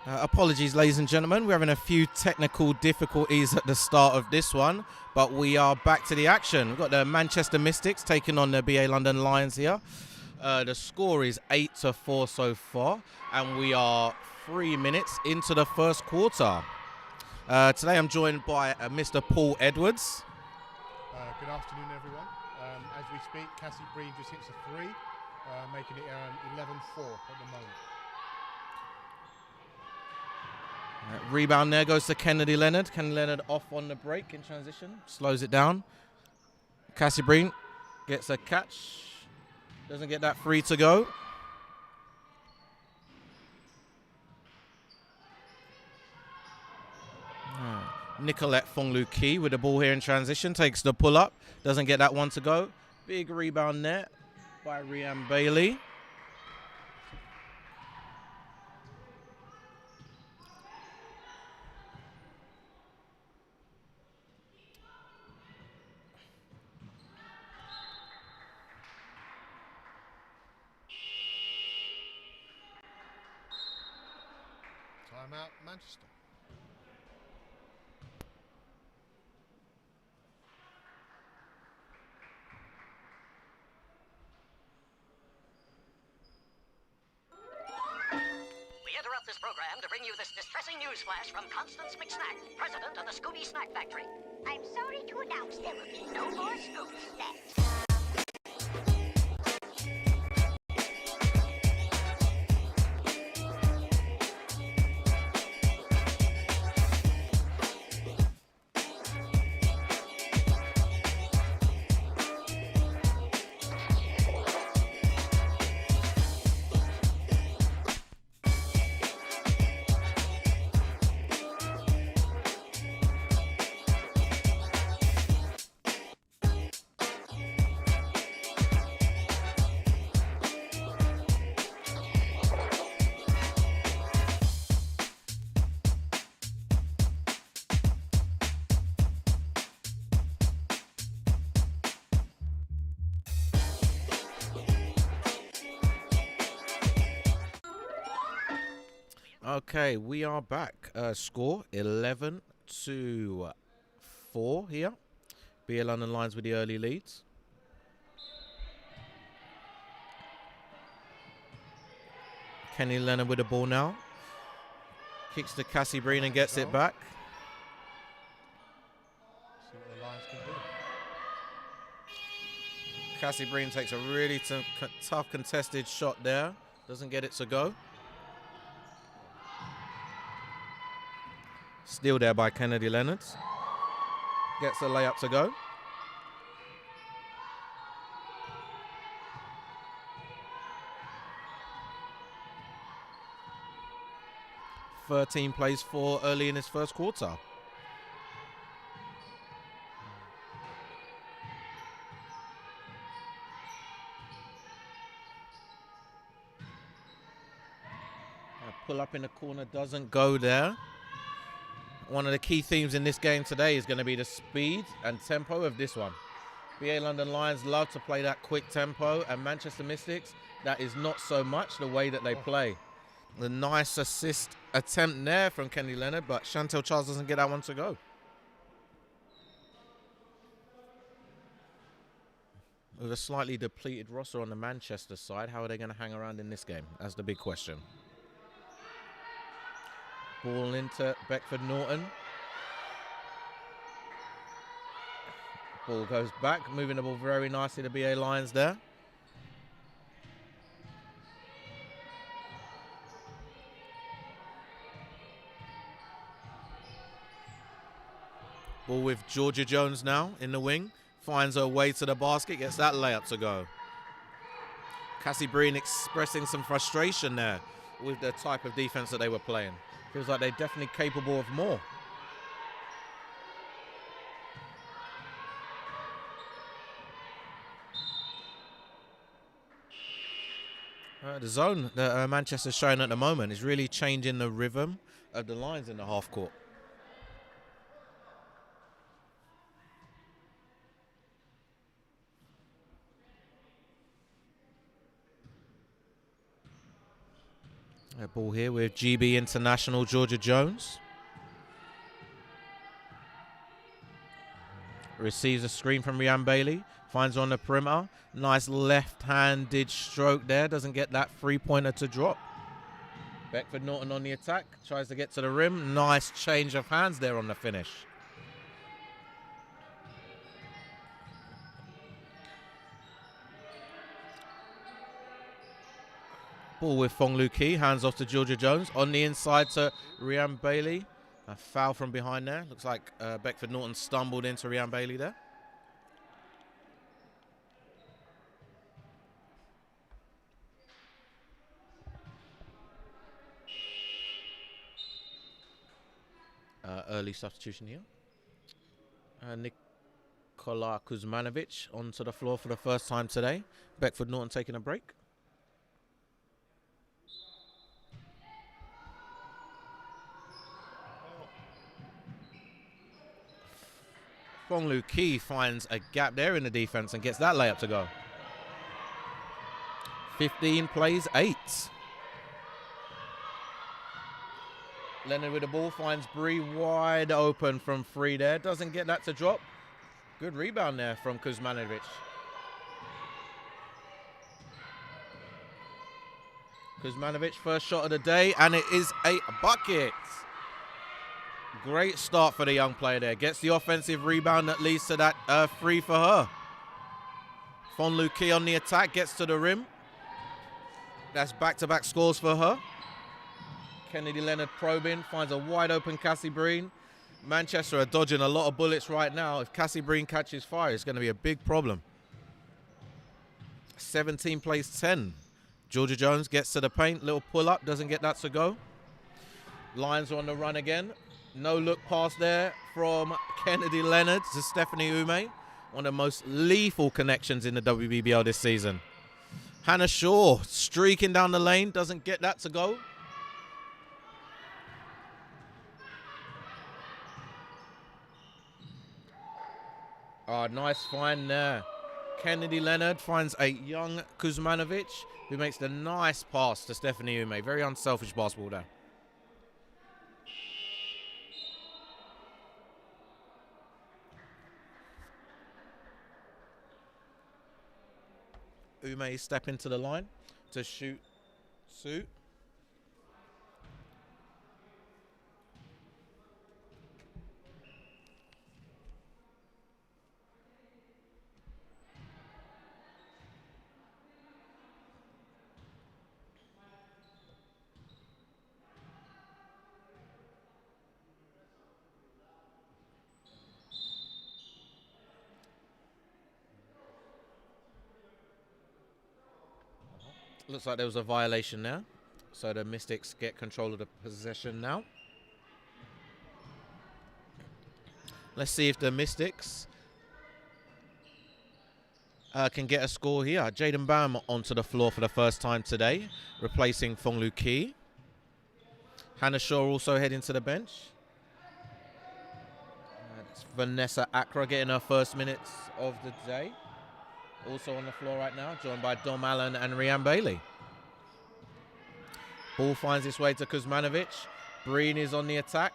Apologies, ladies and gentlemen. We're having a few technical difficulties at the start of this one, but we are back to the action. We've got the Manchester Mystics taking on the BA London Lions here. The score is 8-4 so far, and we are 3 minutes into the first quarter. Today I'm joined by Mr. Paul Edwards. Good afternoon, everyone. As we speak, Cassie Breen just hits a 3, making it 11-4 at the moment. Rebound there goes to Kennedy Leonard. Kennedy Leonard off on the break in transition. Slows it down. Cassie Breen gets a catch. Doesn't get that free to go. Nicolette Fonglu Key with the ball here in transition. Takes the pull up. Doesn't get that one to go. Big rebound there by Rianne Bailey. Timeout, Manchester. We interrupt this program to bring you this distressing news flash from Constance McSnack, president of the Scooby Snack Factory. I'm sorry to announce there will be no more Scooby snacks. Okay, we are back. Score 11-4 here. BA London Lions with the early leads. Kenny Leonard with the ball now. Kicks to Cassie Breen and gets it back. See what the Lions can do. Cassie Breen takes a really tough contested shot there. Doesn't get it to go. Steal there by Kennedy Leonard. Gets a layup to go. Plays for early in his first quarter. A pull up in the corner doesn't go there. One of the key themes in this game today is going to be the speed and tempo of this one. BA London Lions love to play that quick tempo, and Manchester Mystics, that is not so much the way that they play. The nice assist attempt there from Kenny Leonard, but Chantel Charles doesn't get that one to go. With a slightly depleted roster on the Manchester side, how are they going to hang around in this game? That's the big question. Ball into Beckford Norton. Ball goes back, moving the ball very nicely to BA Lions there. Ball with Georgia Jones now in the wing. Finds her way to the basket, gets that layup to go. Cassie Breen expressing some frustration there with the type of defense that they were playing. Feels like they're definitely capable of more. The zone that Manchester's showing at the moment is really changing the rhythm of the Lions in the half court. A ball here with GB International Georgia Jones. Receives a screen from Rhian Bailey. Finds her on the perimeter. Nice left-handed stroke there. Doesn't get that three-pointer to drop. Beckford Norton on the attack. Tries to get to the rim. Nice change of hands there on the finish. Ball with Fong Lu Ki. Hands off to Georgia Jones. On the inside to Rhian Bailey. A foul from behind there. Looks like Beckford Norton stumbled into Rhian Bailey there. Early substitution here. Nikola Kuzmanovic onto the floor for the first time today. Beckford Norton taking a break. Fong Lu Ki finds a gap there in the defense and gets that layup to go. 15 plays 8. Leonard with the ball finds Bree wide open from 3 there. Doesn't get that to drop. Good rebound there from Kuzmanovic. Kuzmanovic, first shot of the day, and it is a bucket. Great start for the young player there. Gets the offensive rebound that leads to that free for her. Fong Lu Ki on the attack, gets to the rim. That's back-to-back scores for her. Kennedy Leonard probing, finds a wide open Cassie Breen. Manchester are dodging a lot of bullets right now. If Cassie Breen catches fire, it's going to be a big problem. 17 plays 10. Georgia Jones gets to the paint, little pull-up, doesn't get that to go. Lions are on the run again. No look pass there from Kennedy Leonard to Stephanie Ume. One of the most lethal connections in the WBBL this season. Hannah Shaw streaking down the lane, doesn't get that to go. Oh, nice find there. Kennedy Leonard finds a young Kuzmanovic who makes the nice pass to Stephanie Ume. Very unselfish basketball there. Ume step into the line to shoot Sue. Looks like there was a violation there. So the Mystics get control of the possession now. Let's see if the Mystics can get a score here. Jaden Bam onto the floor for the first time today, replacing Fong Lu Ki. Hannah Shaw also heading to the bench. It's Vanessa Accra getting her first minutes of the day. Also on the floor right now, joined by Dom Allen and Rhian Bailey. Ball finds its way to Kuzmanovic. Breen is on the attack.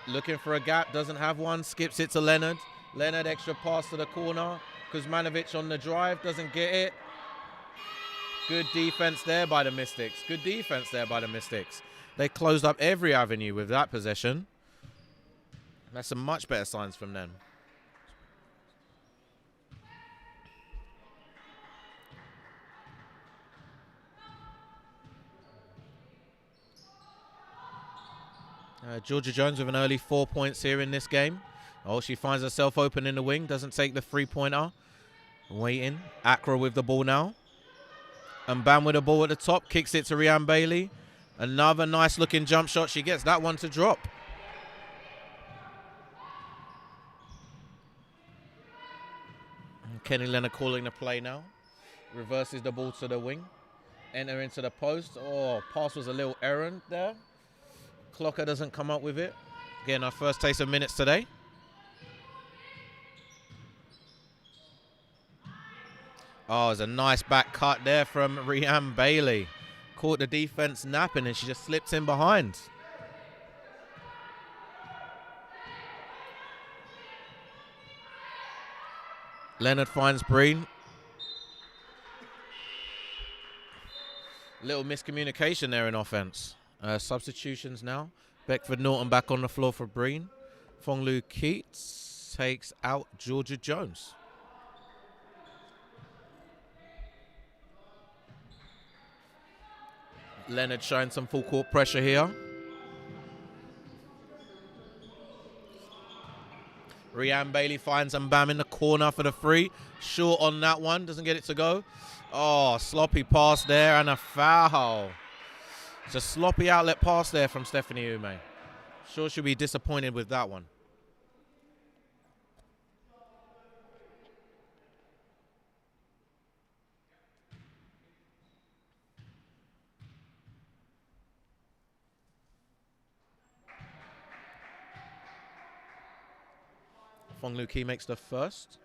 Looking for a gap, doesn't have one, skips it to Leonard. Leonard extra pass to the corner. Kuzmanovic on the drive, doesn't get it. Good defense there by the Mystics. Good defense there by the Mystics. They closed up every avenue with that possession. That's some much better signs from them. Georgia Jones with an early 4 points here in this game. Oh, she finds herself open in the wing. Doesn't take the three-pointer. Waiting. Accra with the ball now. And Bam with the ball at the top. Kicks it to Rhian Bailey. Another nice-looking jump shot. She gets that one to drop. And Kenny Leonard calling the play now. Reverses the ball to the wing. Enter into the post. Oh, pass was a little errant there. Clocker doesn't come up with it. Getting our first taste of minutes today. Oh, there's a nice back cut there from Rhian Bailey. caught the defense napping and she just slipped in behind. Leonard finds Breen. Little miscommunication there in offense. Substitutions now. Beckford Norton back on the floor for Breen. Fonglu Keats takes out Georgia Jones. Leonard showing some full court pressure here. Rianne Bailey finds Mbam in the corner for the free. Short on that one, doesn't get it to go. Oh, sloppy pass there and a foul. It's a sloppy outlet pass there from Stephanie Ume. Sure she'll be disappointed with that one. Fonglu Key makes the first.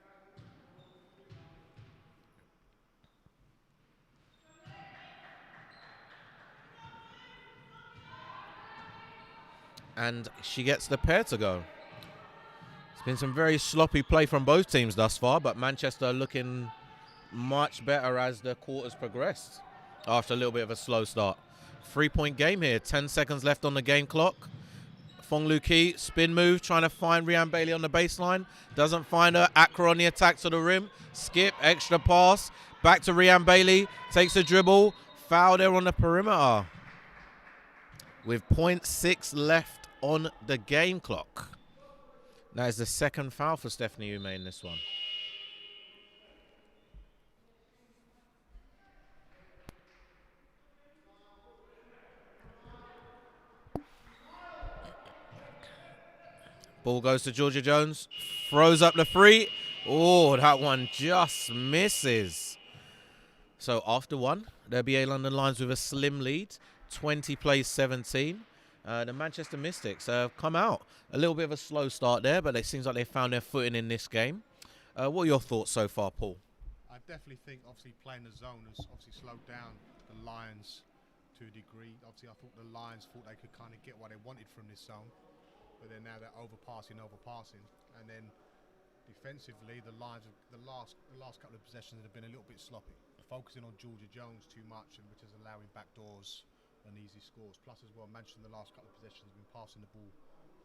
And she gets the pair to go. It's been some very sloppy play from both teams thus far, but Manchester looking much better as the quarters progressed after a little bit of a slow start. 3-point game here, 10 seconds left on the game clock. Fonglu Key, spin move, trying to find Rianne Bailey on the baseline. Doesn't find her. Accra on the attack to the rim. Skip, extra pass. Back to Rianne Bailey. Takes a dribble. Foul there on the perimeter. With 0.6 left on the game clock. That is the second foul for Stephanie Ume in this one. Ball goes to Georgia Jones. Throws up the three. Oh, that one just misses. So after one, the BA London Lions with a slim lead. 20 plays 17. The Manchester Mystics have come out. A little bit of a slow start there, but it seems like they found their footing in this game. What are your thoughts so far, Paul? I definitely think, obviously, playing the zone has obviously slowed down the Lions to a degree. Obviously, I thought the Lions thought they could kind of get what they wanted from this zone. But then now they're overpassing. And then defensively, the Lions, the last couple of possessions have been a little bit sloppy. Focusing on Georgia Jones too much, and which is allowing backdoors and easy scores. Plus, as well, Manchester in the last couple of possessions have been passing the ball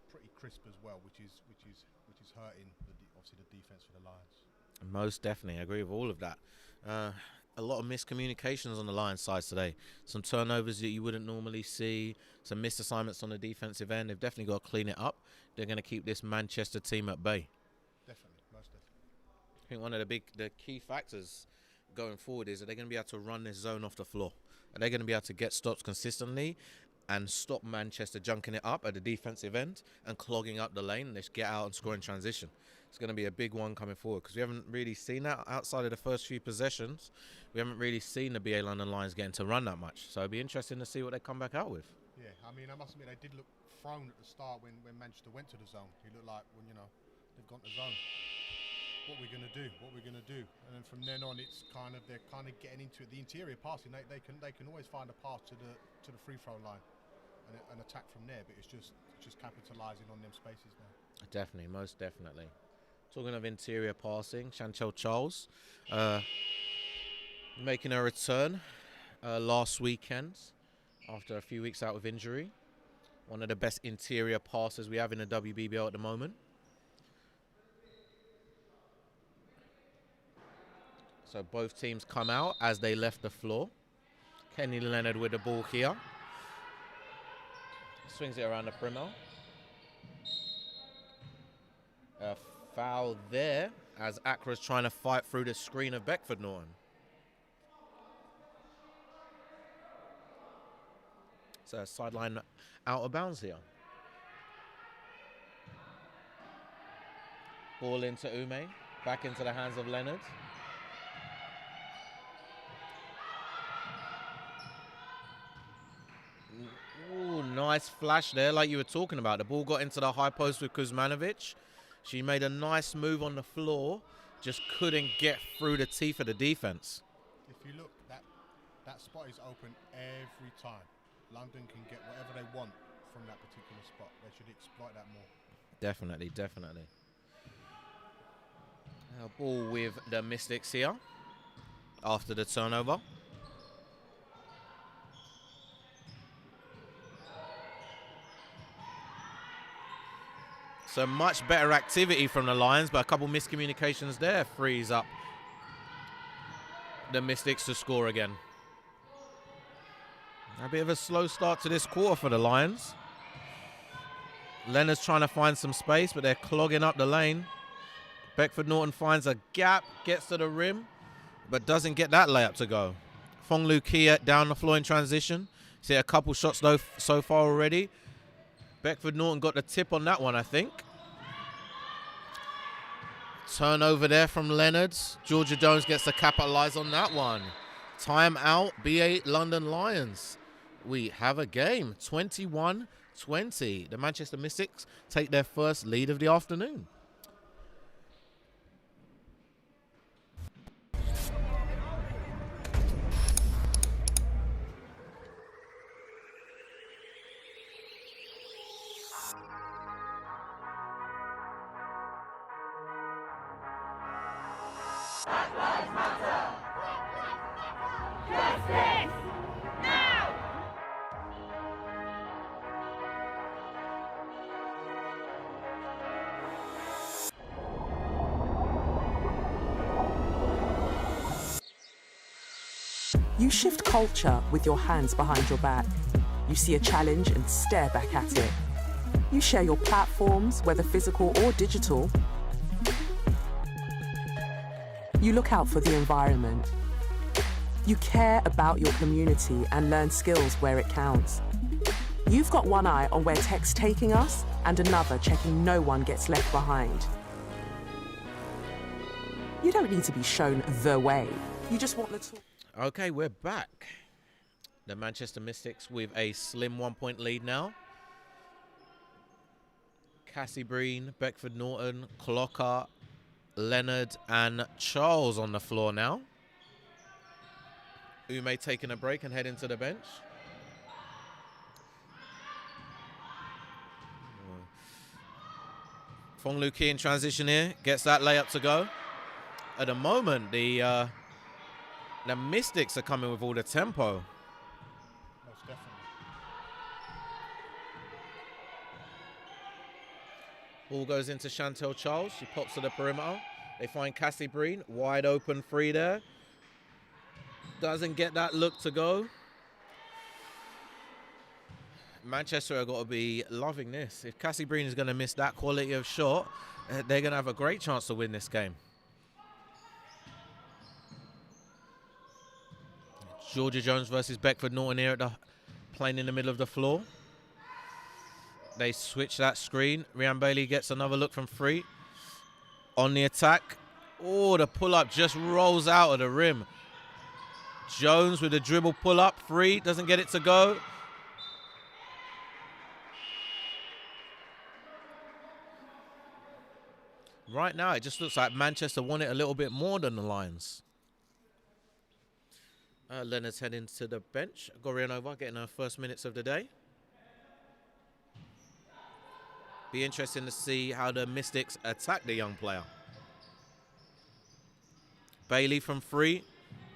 pretty crisp as well, which is hurting obviously the defense for the Lions. Most definitely, I agree with all of that. A lot of miscommunications on the Lions side today. Some turnovers that you wouldn't normally see. Some missed assignments on the defensive end. They've definitely got to clean it up. They're going to keep this Manchester team at bay. Definitely, most definitely. I think one of the key factors going forward is that they're going to be able to run this zone off the floor. Are they going to be able to get stops consistently and stop Manchester junking it up at the defensive end and clogging up the lane and just get out and score in transition? It's going to be a big one coming forward because we haven't really seen that outside of the first few possessions. We haven't really seen the BA London Lions getting to run that much. So it'll be interesting to see what they come back out with. Yeah, I mean, I must admit, they did look thrown at the start when Manchester went to the zone. It looked like, well, they've gone to zone. What we're going to do? And then from then on, they're kind of getting into it. The interior passing, they can always find a path to the free throw line and attack from there. But it's just capitalising on them spaces now. Definitely, most definitely. Talking of interior passing, Chantel Charles making a return last weekend after a few weeks out with injury. One of the best interior passers we have in the WBBL at the moment. So both teams come out as they left the floor. Kenny Leonard with the ball here. Swings it around the perimeter. Foul there as Accra's trying to fight through the screen of Beckford Norton. So sideline out of bounds here. Ball into Ume, back into the hands of Leonard. Ooh, nice flash there like you were talking about. The ball got into the high post with Kuzmanovic. She made a nice move on the floor, just couldn't get through the teeth of the defense. If you look, that That spot is open every time. London can get whatever they want from that particular spot. They should exploit that more. Definitely, definitely. Ball with the Mystics here after the turnover. So much better activity from the Lions, but a couple miscommunications there frees up the Mystics to score again. A bit of a slow start to this quarter for the Lions. Leonard's trying to find some space, but they're clogging up the lane. Beckford Norton finds a gap, gets to the rim, but doesn't get that layup to go. Fong Lu Kia down the floor in transition. See a couple shots though so far already. Beckford Norton got the tip on that one, I think. Turnover there from Leonard's. Georgia Jones gets to capitalize on that one. Timeout, BA London Lions. We have a game, 21-20. The Manchester Mystics take their first lead of the afternoon. You shift culture with your hands behind your back. You see a challenge and stare back at it. You share your platforms, whether physical or digital. You look out for the environment. You care about your community and learn skills where it counts. You've got one eye on where tech's taking us and another checking no one gets left behind. You don't need to be shown the way. You just want the tool. Okay, we're back. The Manchester Mystics with a slim 1-point lead now. Cassie Breen, Beckford Norton, Clocker, Leonard and Charles on the floor now. Ume taking a break and heading to the bench. Fong Lu Ki in transition here, gets that layup to go. At the moment, the Mystics are coming with all the tempo. Most definitely. Ball goes into Chantel Charles. She pops to the perimeter. They find Cassie Breen. Wide open free there. Doesn't get that look to go. Manchester have got to be loving this. If Cassie Breen is going to miss that quality of shot, they're going to have a great chance to win this game. Georgia Jones versus Beckford Norton here at the playing in the middle of the floor. They switch that screen. Rhian Bailey gets another look from free. On the attack. Oh, the pull-up just rolls out of the rim. Jones with a dribble pull-up. Free, doesn't get it to go. Right now, it just looks like Manchester want it a little bit more than the Lions. Leonard's heading to the bench. Gorianova getting her first minutes of the day. Be interesting to see how the Mystics attack the young player. Bailey from free.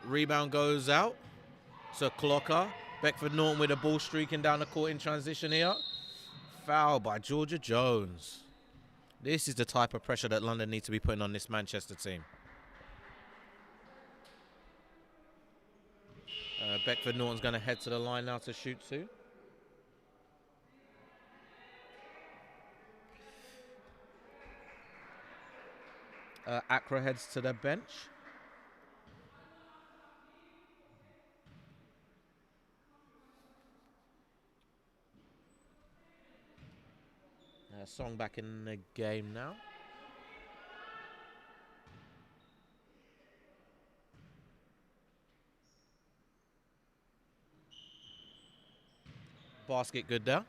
Rebound goes out. So Clocker. Beckford Norton with a ball streaking down the court in transition here. Foul by Georgia Jones. This is the type of pressure that London needs to be putting on this Manchester team. Beckford Norton's going to head to the line now to shoot two. Accra heads to the bench. Song back in the game now. Basket good there.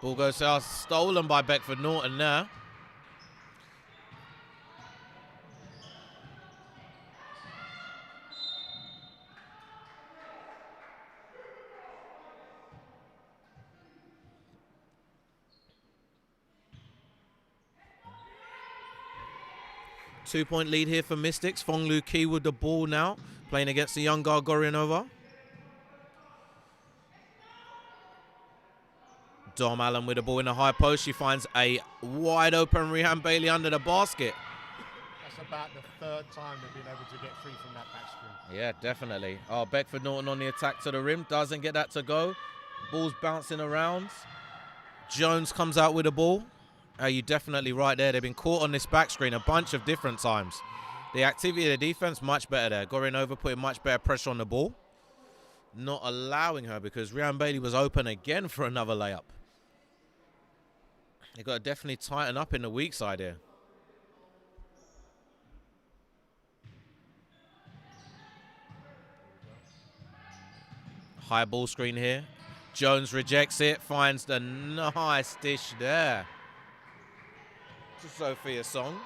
Ball goes out, stolen by Beckford Norton there. Two-point lead here for Mystics. Fong Lu Ki with the ball now, playing against the young Gargorianova. Dom Allen with the ball in the high post. She finds a wide open Rihan Bailey under the basket. That's about the third time they've been able to get free from that back screen. Yeah, definitely. Oh, Beckford Norton on the attack to the rim. Doesn't get that to go. Ball's bouncing around. Jones comes out with the ball. You're definitely right there. They've been caught on this back screen a bunch of different times. The activity of the defense, much better there. Gorianova putting much better pressure on the ball. Not allowing her because Rihan Bailey was open again for another layup. They've got to definitely tighten up in the weak side here. High ball screen here. Jones rejects it, finds the nice dish there to Sophia Song.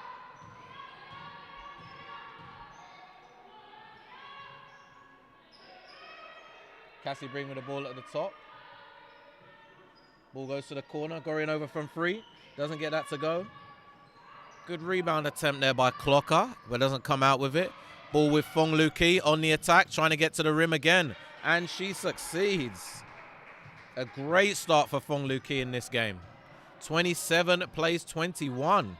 Cassie Breen with the ball at the top. Ball goes to the corner. Gorianova from three. Doesn't get that to go. Good rebound attempt there by Clocker, but doesn't come out with it. Ball with Fong Lu Ki on the attack, trying to get to the rim again. And she succeeds. A great start for Fong Lu Ki in this game. 27 plays 21.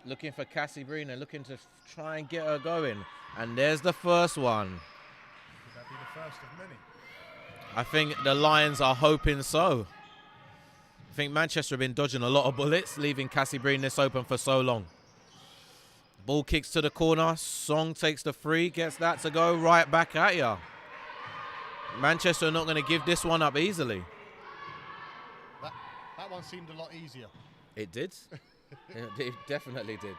Looking for Cassie Breen, looking to try and get her going. And there's the first one. Could that be the first of many? I think the Lions are hoping so. I think Manchester have been dodging a lot of bullets, leaving Cassie Breen this open for so long. Ball kicks to the corner. Song takes the three, gets that to go right back at ya. Manchester are not going to give this one up easily. That one seemed a lot easier. It did. It definitely did.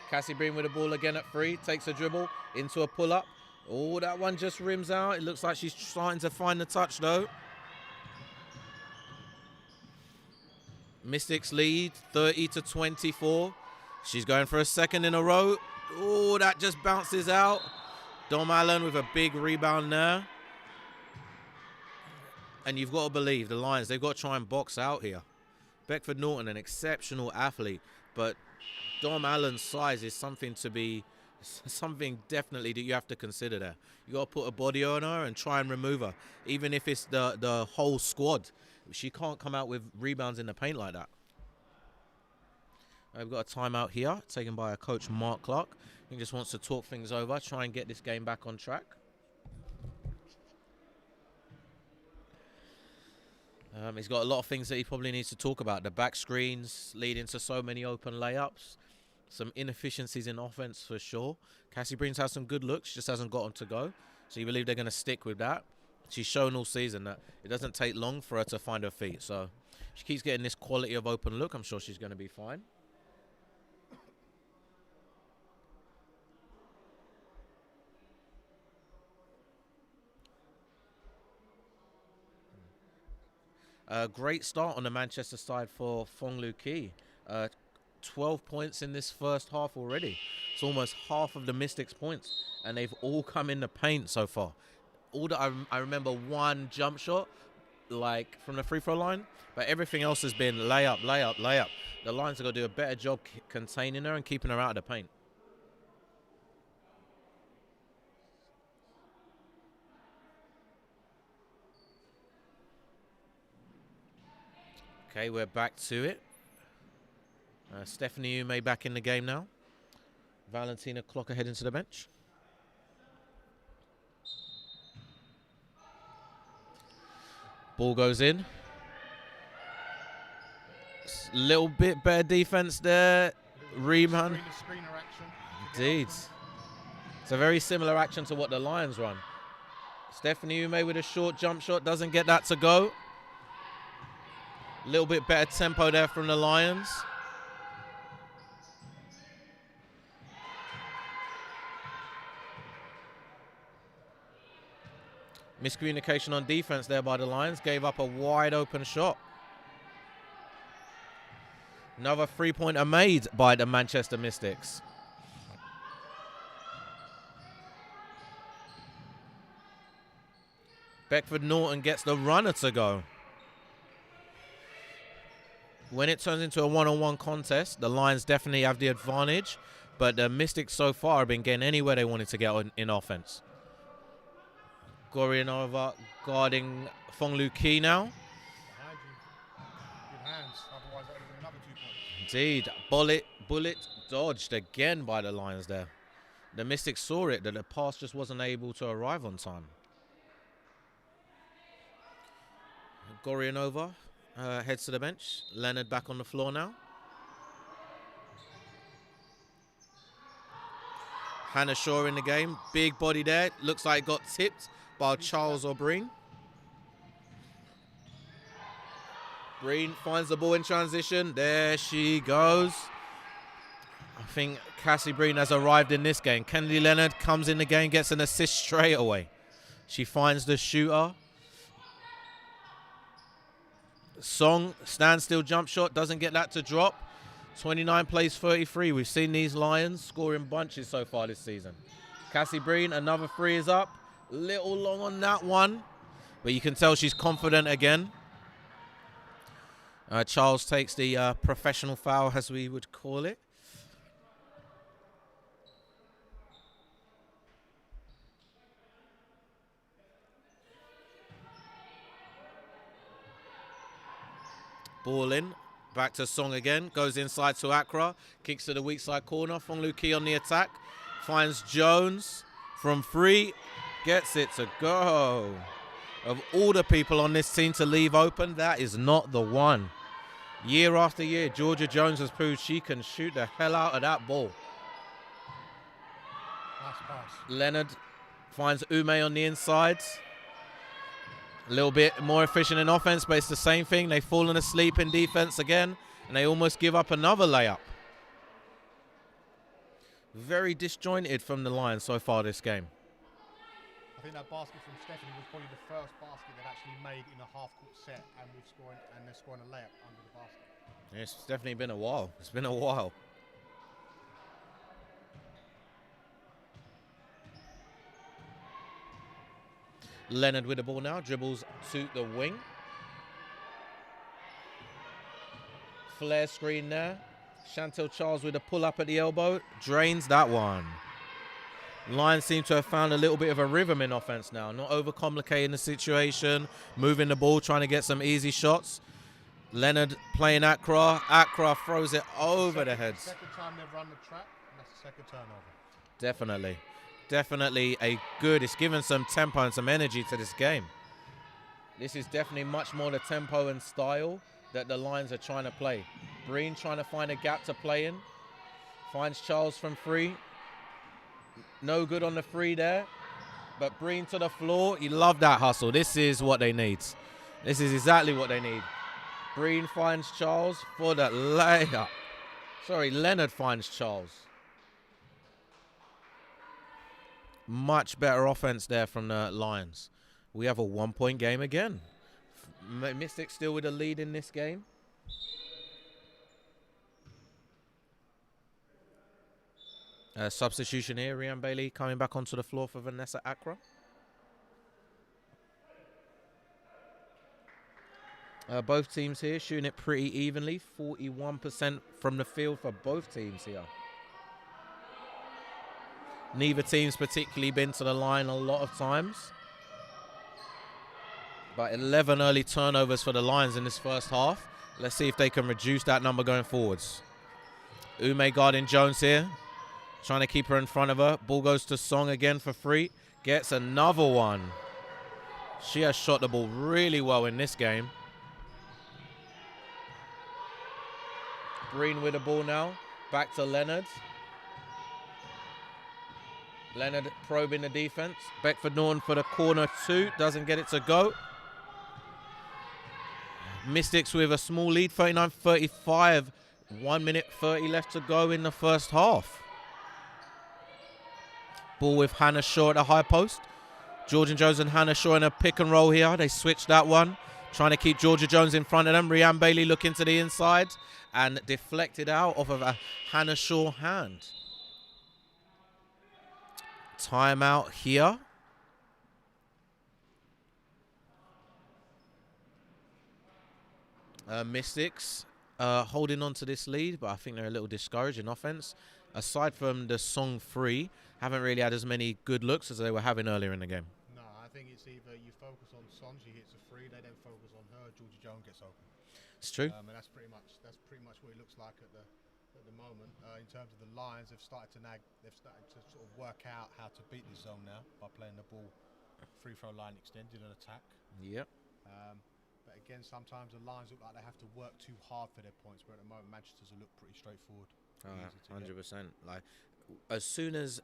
Cassie Breen with the ball again at three, takes a dribble into a pull-up. Oh, that one just rims out. It looks like she's starting to find the touch, though. Mystics lead 30-24. She's going for a second in a row. Oh, that just bounces out. Dom Allen with a big rebound there. And you've got to believe the Lions, they've got to try and box out here. Beckford Norton, an exceptional athlete, but Dom Allen's size is something definitely that you have to consider there. You got to put a body on her and try and remove her, even if it's the whole squad. She can't come out with rebounds in the paint like that. We've got a timeout here, taken by our coach Mark Clark. He just wants to talk things over, try and get this game back on track. He's got a lot of things that he probably needs to talk about. The back screens leading to so many open layups. Some inefficiencies in offense for sure. Cassie Breen's has some good looks, just hasn't got them to go. So you believe they're going to stick with that. She's shown all season that it doesn't take long for her to find her feet. So she keeps getting this quality of open look. I'm sure she's going to be fine. Great start on the Manchester side for Fong Lu Ki. 12 points in this first half already. It's almost half of the Mystics' points, and they've all come in the paint so far. All that I remember one jump shot, like from the free throw line, but everything else has been layup, layup, layup. The Lions are going to do a better job containing her and keeping her out of the paint. Okay, we're back to it. Stephanie Ume back in the game now. Valentina Clocker heading to the bench. Ball goes in. Little bit better defense there. Riemann. Screener action. Indeed. It's a very similar action to what the Lions run. Stephanie Ume with a short jump shot. Doesn't get that to go. A little bit better tempo there from the Lions. Miscommunication on defense there by the Lions. Gave up a wide open shot. Another 3-pointer made by the Manchester Mystics. Beckford Norton gets the runner to go. When it turns into a one-on-one contest, the Lions definitely have the advantage, but the Mystics so far have been getting anywhere they wanted to get in offense. Gorianova guarding Fong Lu Ki now. Behind you. Good hands. Otherwise, that would have been another 2 points. Indeed. Bullet dodged again by the Lions there. The Mystics saw it, that the pass just wasn't able to arrive on time. Gorianova heads to the bench. Leonard back on the floor now. Hannah Shaw in the game. Big body there. Looks like it got tipped by Charles O'Brien. Breen finds the ball in transition. There she goes. I think Cassie Breen has arrived in this game. Kennedy Leonard comes in the game, gets an assist straight away. She finds the shooter. Song, standstill jump shot, doesn't get that to drop. 29 plays 33. We've seen these Lions scoring bunches so far this season. Cassie Breen, another 3 is up. Little long on that one, but you can tell she's confident again. Charles takes the professional foul, as we would call it. Ball in, back to Song again, goes inside to Accra, kicks to the weak side corner. Fong Lu Ki on the attack, finds Jones from 3, gets it to go. Of all the people on this team to leave open, that is not the one. Year after year, Georgia Jones has proved she can shoot the hell out of that ball. Nice pass. Leonard finds Ume on the inside. A little bit more efficient in offense, but it's the same thing. They've fallen asleep in defense again, and they almost give up another layup. Very disjointed from the Lions so far this game. I think that basket from Stephanie was probably the first basket that actually made in a half-court set, and they're scoring a layup under the basket. It's definitely been a while. It's been a while. Leonard with the ball now, dribbles to the wing. Flare screen there. Chantel Charles with a pull up at the elbow, drains that one. Lions seem to have found a little bit of a rhythm in offense now, not overcomplicating the situation, moving the ball, trying to get some easy shots. Leonard playing Accra. Accra throws it over the heads. Second time they've run the track, and that's the second turnover. Definitely. Definitely it's given some tempo and some energy to this game. This is definitely much more the tempo and style that the Lions are trying to play. Breen trying to find a gap to play in. Finds Charles from 3. No good on the 3 there. But Breen to the floor. You love that hustle. This is what they need. This is exactly what they need. Breen finds Charles for the layup. Sorry, Leonard finds Charles. Much better offense there from the Lions. We have a 1-point game again. Mystics still with a lead in this game. Substitution here. Rian Bailey coming back onto the floor for Vanessa Accra. Both teams here shooting it pretty evenly. 41% from the field for both teams here. Neither team's particularly been to the line a lot of times. But 11 early turnovers for the Lions in this first half. Let's see if they can reduce that number going forwards. Ume guarding Jones here. Trying to keep her in front of her. Ball goes to Song again for 3. Gets another one. She has shot the ball really well in this game. Breen with the ball now. Back to Leonard. Leonard probing the defense. Beckford Norton for the corner 2. Doesn't get it to go. Mystics with a small lead, 39-35. 1 minute 30 left to go in the first half. Ball with Hannah Shaw at the high post. Georgia Jones and Hannah Shaw in a pick and roll here. They switched that one. Trying to keep Georgia Jones in front of them. Rhiannon Bailey looking to the inside and deflected out off of a Hannah Shaw hand. Timeout here. Mystics holding on to this lead, but I think they're a little discouraged in offense. Aside from the song 3, haven't really had as many good looks as they were having earlier in the game. No, I think it's either you focus on Son, she hits a 3, they don't focus on her, Georgia Jones gets open. It's true. And that's pretty much what it looks like at the moment. In terms of the Lions, they've started to sort of work out how to beat this zone now by playing the ball free throw line extended and attack. Yep. But again, sometimes the Lions look like they have to work too hard for their points, where at the moment Manchester's look pretty straightforward. 100%. Like, as soon as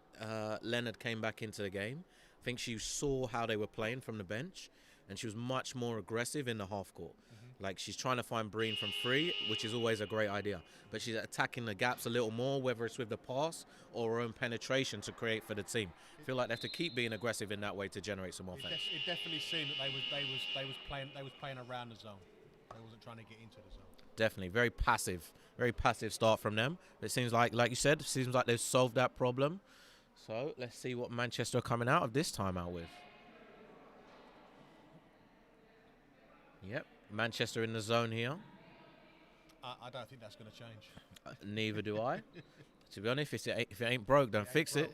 Leonard came back into the game, I think she saw how they were playing from the bench, and she was much more aggressive in the half court. Like, she's trying to find Breen from 3, which is always a great idea. But she's attacking the gaps a little more, whether it's with the pass or her own penetration to create for the team. I feel like they have to keep being aggressive in that way to generate some offense. It definitely seemed that they was playing around the zone. They wasn't trying to get into the zone. Definitely very passive start from them. It seems like you said, it seems like they've solved that problem. So let's see what Manchester are coming out of this timeout with. Yep. Manchester in the zone here. I don't think that's going to change. Neither do I. To be honest, if it ain't broke, don't fix it.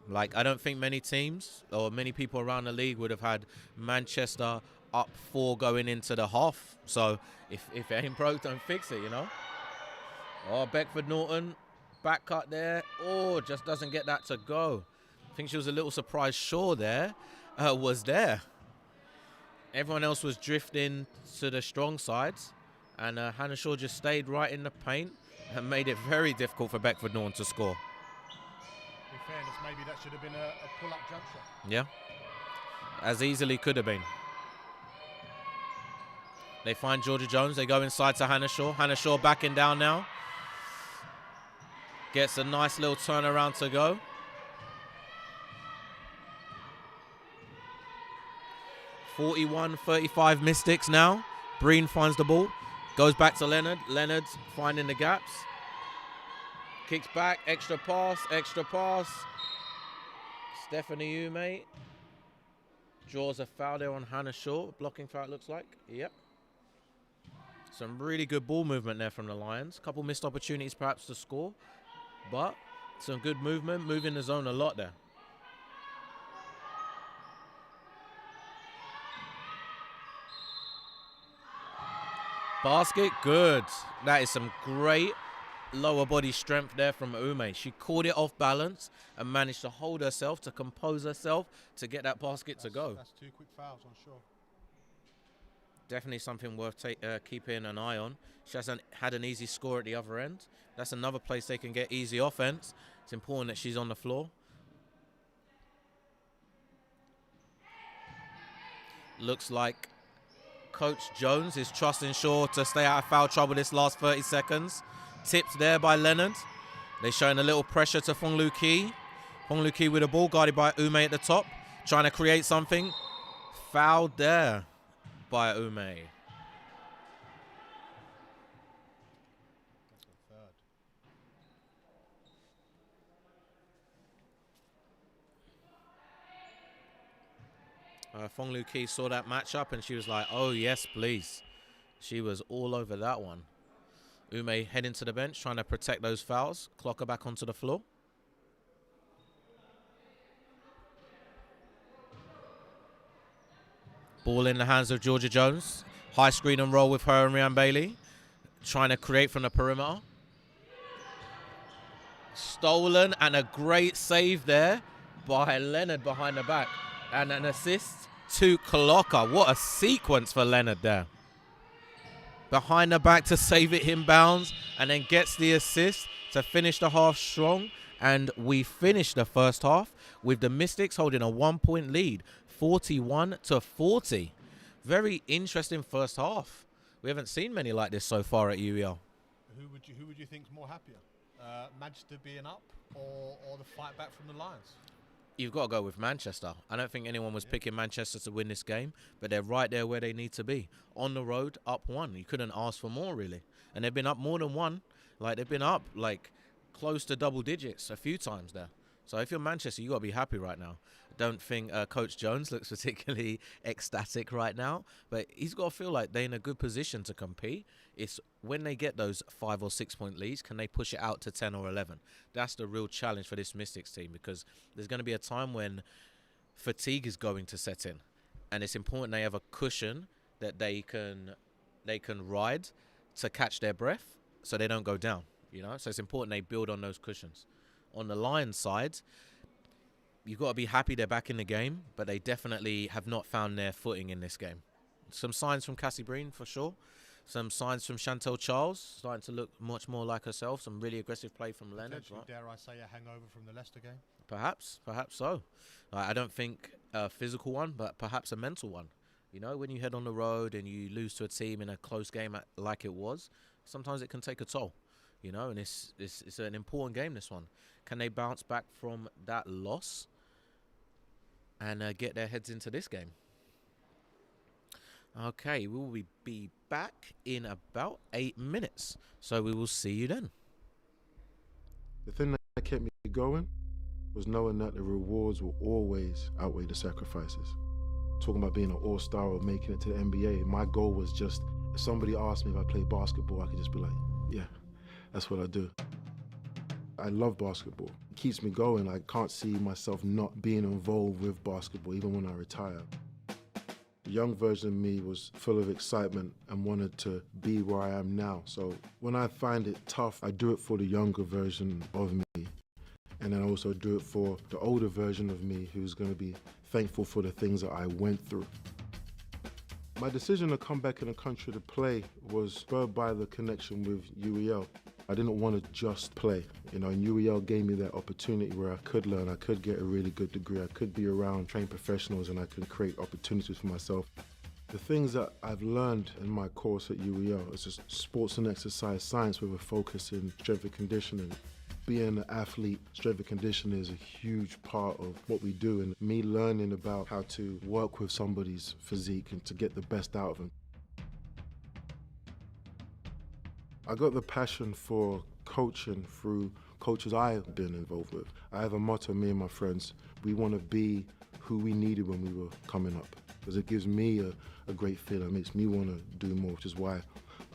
Like, I don't think many teams or many people around the league would have had Manchester up 4 going into the half. So if it ain't broke, don't fix it, you know. Oh, Beckford Norton, back cut there. Oh, just doesn't get that to go. I think she was a little surprised Shaw there was there. Everyone else was drifting to the strong sides, and Hannah Shaw just stayed right in the paint and made it very difficult for Beckford Norton to score. In fairness, maybe that should have been a pull-up jump shot. Yeah, as easily could have been. They find Georgia Jones. They go inside to Hannah Shaw. Hannah Shaw backing down now. Gets a nice little turnaround to go. (41-35) Mystics now. Breen finds the ball. Goes back to Leonard. Leonard's finding the gaps. Kicks back. Extra pass. Stephanie Ume draws a foul there on Hannah Shaw. Blocking foul, it looks like. Yep. Some really good ball movement there from the Lions. A couple missed opportunities perhaps to score, but some good movement, moving the zone a lot there. Basket, good. That is some great lower body strength there from Ume. She caught it off balance and managed to hold herself, to compose herself, to get that basket to go. That's 2 quick fouls on Shaw. Definitely something worth keeping an eye on. She hasn't had an easy score at the other end. That's another place they can get easy offense. It's important that she's on the floor. Looks like Coach Jones is trusting Shaw to stay out of foul trouble this last 30 seconds. Tipped there by Leonard. They're showing a little pressure to Fong Lu Ki. Fong Lu Ki with the ball, guarded by Ume at the top. Trying to create something. Fouled there by Ume. Fong Lu Ki saw that matchup and she was like, oh, yes, please. She was all over that one. Ume heading to the bench, trying to protect those fouls. Clock her back onto the floor. Ball in the hands of Georgia Jones. High screen and roll with her and Rhiannon Bailey. Trying to create from the perimeter. Stolen, and a great save there by Leonard behind the back. And an assist to Clocker. What a sequence for Leonard there. Behind the back to save it inbounds, and then gets the assist to finish the half strong. And we finish the first half with the Mystics holding a 1-point lead, 41-40. Very interesting first half. We haven't seen many like this so far at UEL. Who would you think is more happier? Manchester being up or the fight back from the Lions? You've got to go with Manchester. I don't think anyone was picking Manchester to win this game, but they're right there where they need to be. On the road, up 1. You couldn't ask for more, really. And they've been up more than 1. Like, they've been up, like, close to double digits a few times there. So if you're Manchester, you got to be happy right now. I don't think Coach Jones looks particularly ecstatic right now, but he's got to feel like they're in a good position to compete. It's when they get those 5 or 6 point leads, can they push it out to 10 or 11? That's the real challenge for this Mystics team, because there's going to be a time when fatigue is going to set in, and it's important they have a cushion that they can ride to catch their breath so they don't go down. So it's important they build on those cushions. On the Lions side, you've got to be happy they're back in the game, but they definitely have not found their footing in this game. Some signs from Cassie Breen, for sure. Some signs from Chantel Charles, starting to look much more like herself. Some really aggressive play from Leonard. Right? Dare I say a hangover from the Leicester game? Perhaps so. I don't think a physical one, but perhaps a mental one. When you head on the road and you lose to a team in a close game like it was, sometimes it can take a toll. And it's an important game, this one. Can they bounce back from that loss and get their heads into this game? Okay, we will be back in about 8 minutes. So we will see you then. The thing that kept me going was knowing that the rewards will always outweigh the sacrifices. Talking about being an all-star or making it to the NBA, my goal was just, if somebody asked me if I play basketball, I could just be like, yeah, that's what I do. I love basketball. It keeps me going. I can't see myself not being involved with basketball, even when I retire. The young version of me was full of excitement and wanted to be where I am now. So when I find it tough, I do it for the younger version of me. And then I also do it for the older version of me who's going to be thankful for the things that I went through. My decision to come back in the country to play was spurred by the connection with UEL. I didn't want to just play, and UEL gave me that opportunity where I could learn, I could get a really good degree, I could be around trained professionals, and I could create opportunities for myself. The things that I've learned in my course at UEL is just sports and exercise science with a focus in strength and conditioning. Being an athlete, strength and conditioning is a huge part of what we do, and me learning about how to work with somebody's physique and to get the best out of them. I got the passion for coaching through coaches I've been involved with. I have a motto, me and my friends, we want to be who we needed when we were coming up, because it gives me a great feeling. It makes me want to do more, which is why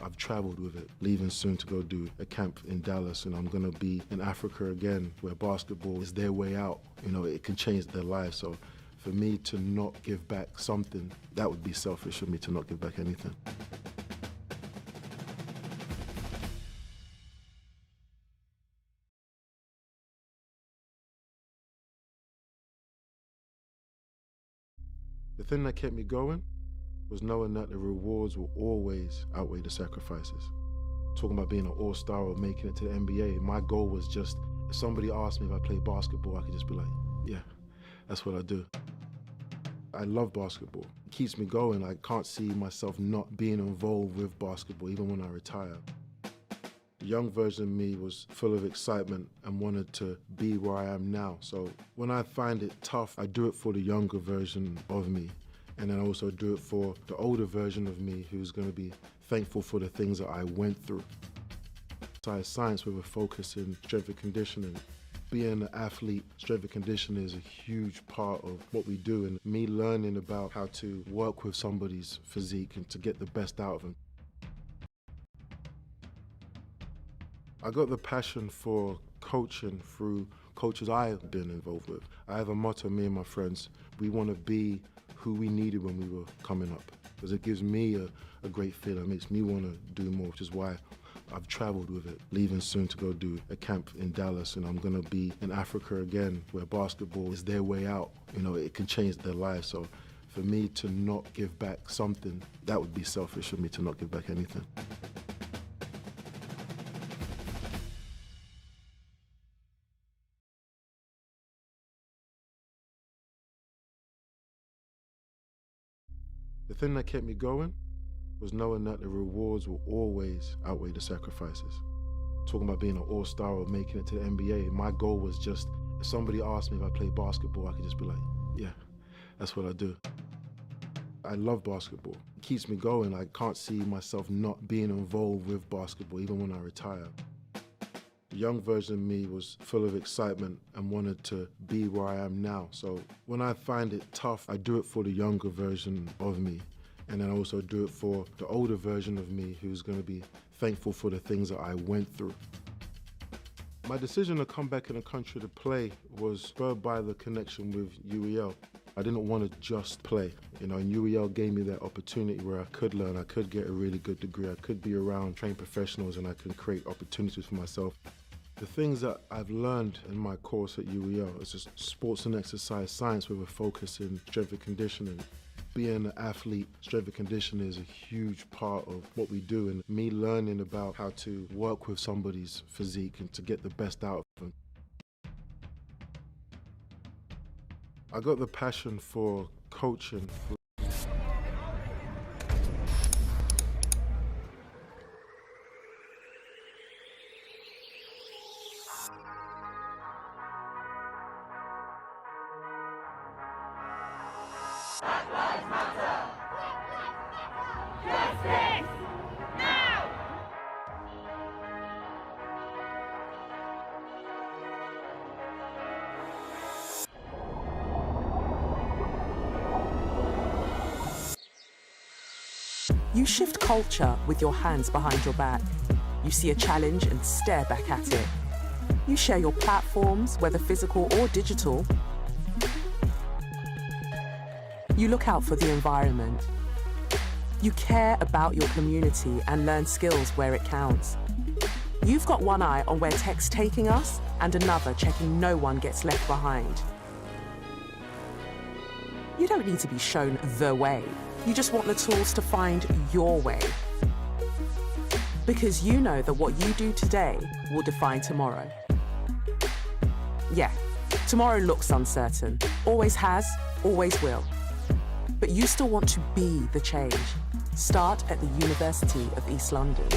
I've traveled with it, leaving soon to go do a camp in Dallas, and I'm going to be in Africa again, where basketball is their way out. It can change their lives. So for me to not give back something, that would be selfish of me to not give back anything. The thing that kept me going was knowing that the rewards will always outweigh the sacrifices. Talking about being an all-star or making it to the NBA, my goal was just, if somebody asked me if I play basketball, I could just be like, yeah, that's what I do. I love basketball. It keeps me going. I can't see myself not being involved with basketball, even when I retire. The young version of me was full of excitement and wanted to be where I am now. So when I find it tough, I do it for the younger version of me. And then I also do it for the older version of me who's going to be thankful for the things that I went through. Science with a focus in strength and conditioning. Being an athlete, strength and conditioning is a huge part of what we do, and me learning about how to work with somebody's physique and to get the best out of them. I got the passion for coaching through coaches I've been involved with. I have a motto, me and my friends, we want to be who we needed when we were coming up, because it gives me a great feeling. It makes me want to do more, which is why I've traveled with it, leaving soon to go do a camp in Dallas, and I'm going to be in Africa again, where basketball is their way out. It can change their lives. So for me to not give back something, that would be selfish of me to not give back anything. The thing that kept me going was knowing that the rewards will always outweigh the sacrifices. Talking about being an all-star or making it to the NBA, my goal was just, if If somebody asked me if I play basketball, I could just be like, yeah, that's what I do. I love basketball. It keeps me going. I can't see myself not being involved with basketball, even when I retire. The young version of me was full of excitement and wanted to be where I am now. So when I find it tough, I do it for the younger version of me. And then I also do it for the older version of me who's going to be thankful for the things that I went through. My decision to come back in the country to play was spurred by the connection with UEL. I didn't want to just play, and UEL gave me that opportunity where I could learn, I could get a really good degree, I could be around trained professionals, and I could create opportunities for myself. The things that I've learned in my course at UEL is just sports and exercise science with a focus in strength and conditioning. Being an athlete, strength and conditioning is a huge part of what we do, and me learning about how to work with somebody's physique and to get the best out of them. I got the passion for coaching. You shift culture with your hands behind your back. You see a challenge and stare back at it. You share your platforms, whether physical or digital. You look out for the environment. You care about your community and learn skills where it counts. You've got one eye on where tech's taking us and another checking no one gets left behind. You don't need to be shown the way. You just want the tools to find your way. Because you know that what you do today will define tomorrow. Yeah, tomorrow looks uncertain. Always has, always will. But you still want to be the change. Start at the University of East London.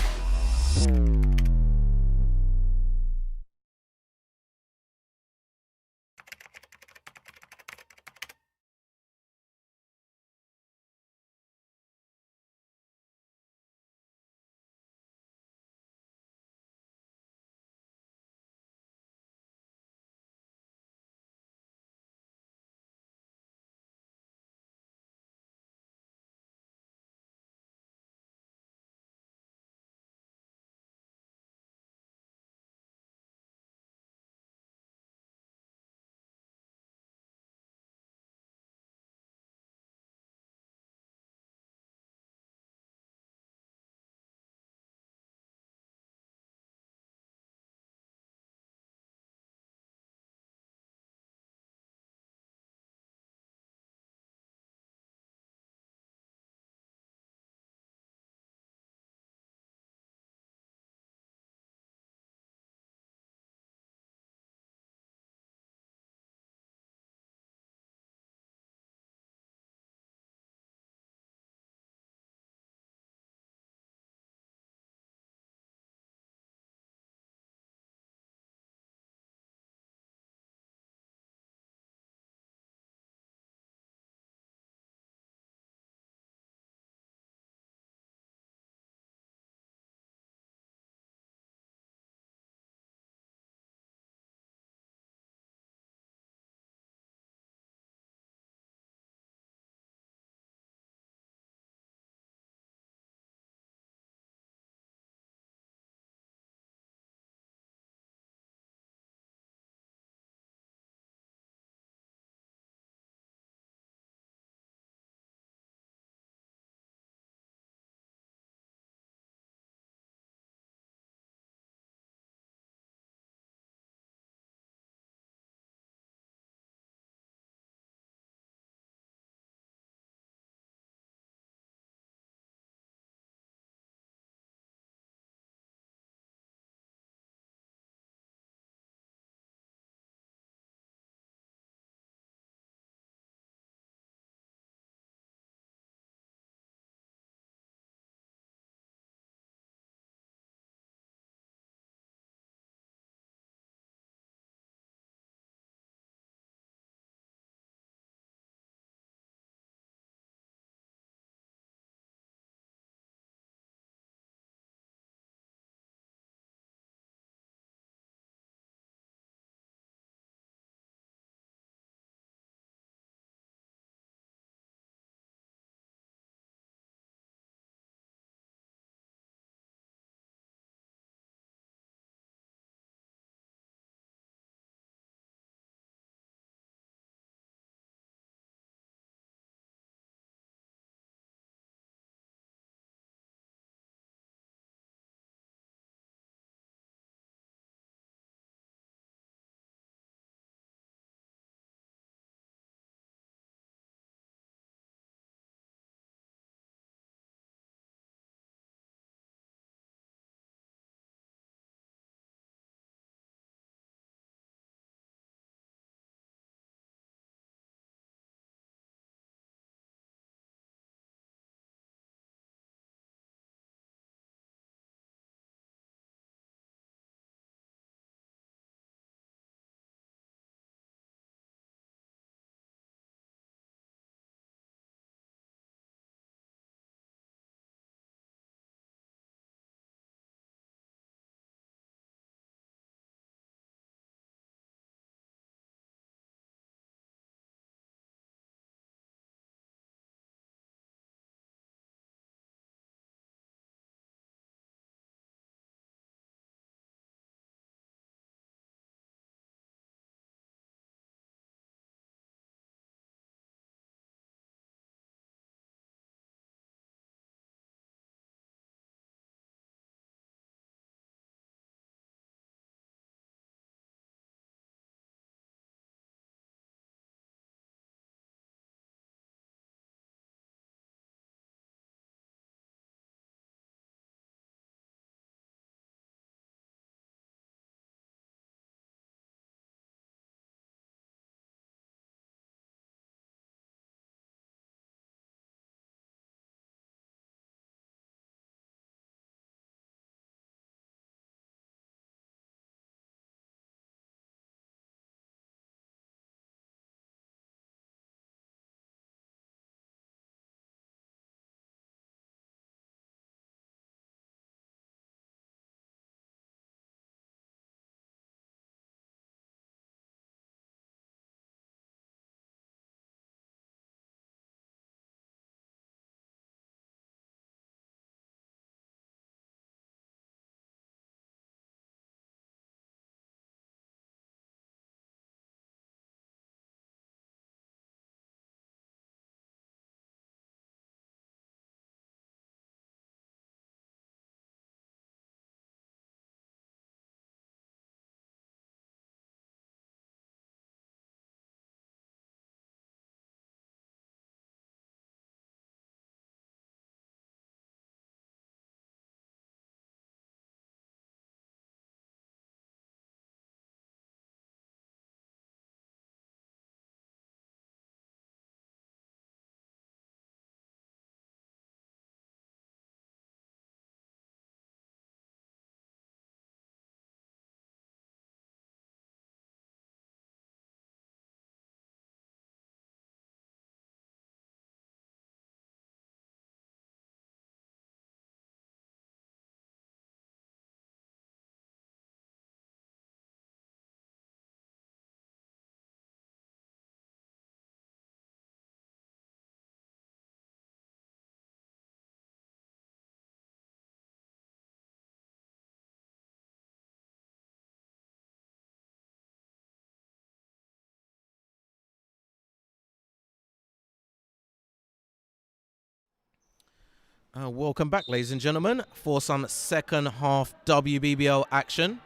Welcome back, ladies and gentlemen, for some second half WBBL action.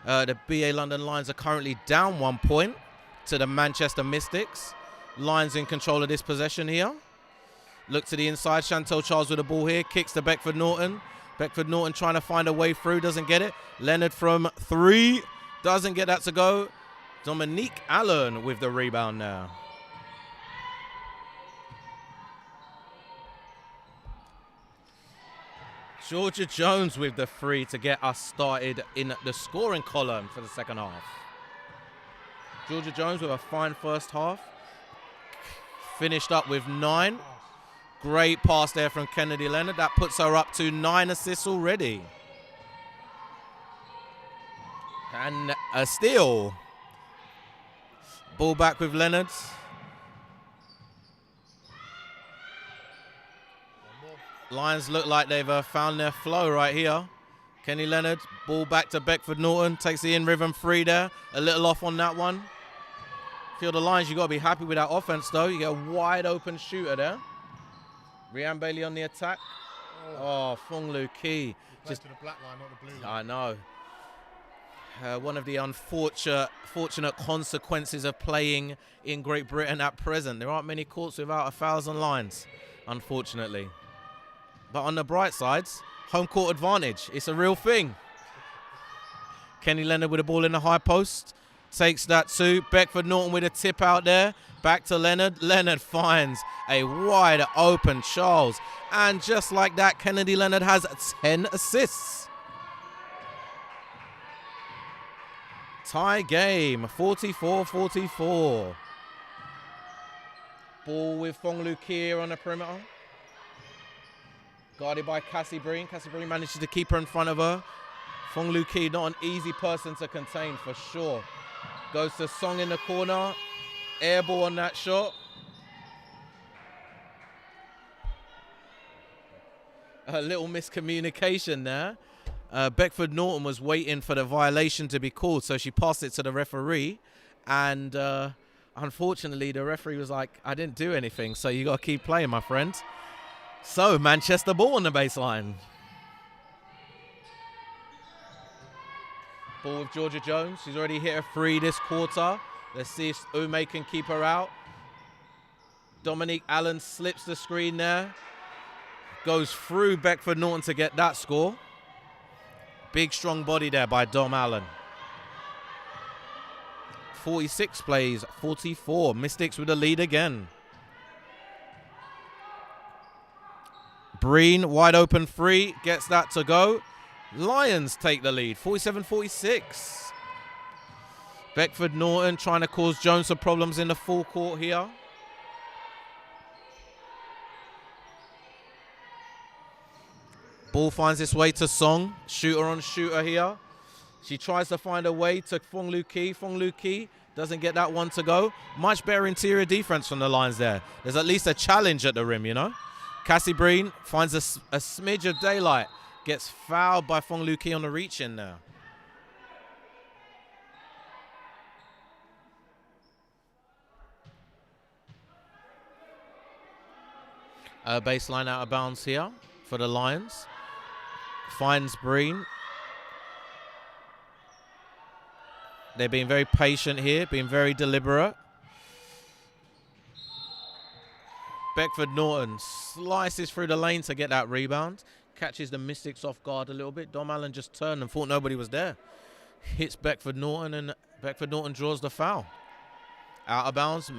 The BA London Lions are currently down 1 point to the Manchester Mystics. Lions in control of this possession here. Look to the inside. Chantel Charles with the ball here. Kicks to Beckford Norton. Beckford Norton trying to find a way through. Doesn't get it. Leonard from 3. Doesn't get that to go. Dominique Allen with the rebound now. Georgia Jones with the 3 to get us started in the scoring column for the second half. Georgia Jones with a fine first half. Finished up with 9. Great pass there from Kennedy Leonard. That puts her up to 9 assists already. And a steal. Ball back with Leonard. Lions look like they've found their flow right here. Kenny Leonard, ball back to Beckford Norton. Takes the in-rhythm 3 there. A little off on that one. Feel the Lions, you've got to be happy with that offense, though. You get a wide open shooter there. Rianne Bailey on the attack. Oh, Fong Lu Ki. Just to the black line, not the blue line. I know. One of the unfortunate consequences of playing in Great Britain at present. There aren't many courts without 1,000 lines, unfortunately. But on the bright sides, home court advantage. It's a real thing. Kenny Leonard with the ball in the high post. Takes that to Beckford Norton with a tip out there. Back to Leonard. Leonard finds a wide open Charles. And just like that, Kennedy Leonard has 10 assists. Tie game, 44-44. Ball with Fong Lu Ki on the perimeter. Guarded by Cassie Breen. Cassie Breen manages to keep her in front of her. Fong Lu Ki, not an easy person to contain for sure. Goes to Song in the corner. Air ball on that shot. A little miscommunication there. Beckford Norton was waiting for the violation to be called, so she passed it to the referee. And unfortunately, the referee was like, I didn't do anything, so you got to keep playing, my friend. So, Manchester ball on the baseline. Ball with Georgia Jones. She's already hit a 3 this quarter. Let's see if Ume can keep her out. Dominique Allen slips the screen there. Goes through Beckford Norton to get that score. Big, strong body there by Dom Allen. 46 plays 44. Mystics with the lead again. Breen, wide open 3, gets that to go. Lions take the lead, 47-46. Beckford Norton trying to cause Jones some problems in the full court here. Ball finds its way to Song. Shooter on shooter here. She tries to find a way to Fong Lu Ki. Fong Lu Ki doesn't get that one to go. Much better interior defense from the Lions there. There's at least a challenge at the rim, you know. Cassie Breen finds a smidge of daylight. Gets fouled by Fong Lu Ki on the reach in there. Baseline out of bounds here for the Lions. Finds Breen. They're being very patient here, being very deliberate. Beckford Norton slices through the lane to get that rebound. Catches the Mystics off guard a little bit. Dom Allen just turned and thought nobody was there. Hits Beckford Norton, and Beckford Norton draws the foul. Out of bounds.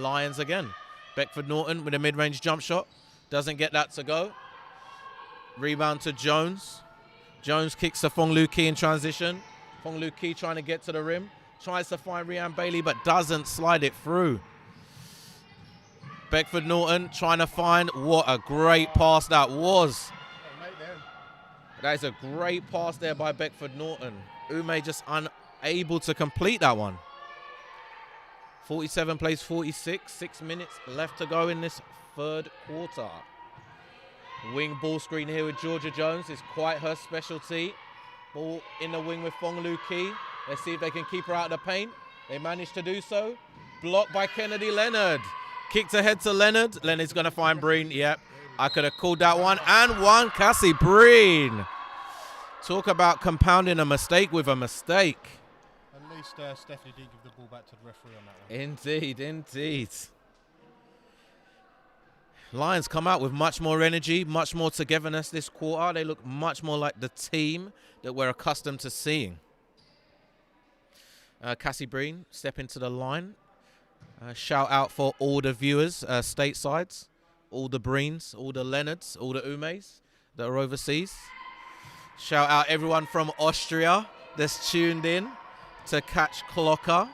Lions again. Beckford Norton with a mid-range jump shot. Doesn't get that to go. Rebound to Jones. Jones kicks to Fong Lu Ki in transition. Fong Lu Ki trying to get to the rim. Tries to find Rianne Bailey, but doesn't slide it through. Beckford Norton trying to find. What a great pass that was. That is a great pass there by Beckford Norton. Ume just unable to complete that one. 47 plays 46. 6 minutes left to go in this third quarter. Wing ball screen here with Georgia Jones. It's quite her specialty. Ball in the wing with Fong Lu Ki. Let's see if they can keep her out of the paint. They managed to do so. Blocked by Kennedy Leonard. Kicked ahead to Leonard. Leonard's going to find Breen. Yep. I could have called that one and one. Cassie Breen. Talk about compounding a mistake with a mistake. At least Stephanie didn't give the ball back to the referee on that one. Indeed, indeed. Lions come out with much more energy, much more togetherness this quarter. They look much more like the team that we're accustomed to seeing. Cassie Breen step into the line. Shout out for all the viewers statesides, all the Breens, all the Leonards, all the Umes that are overseas. Shout out everyone from Austria that's tuned in to catch Clocker.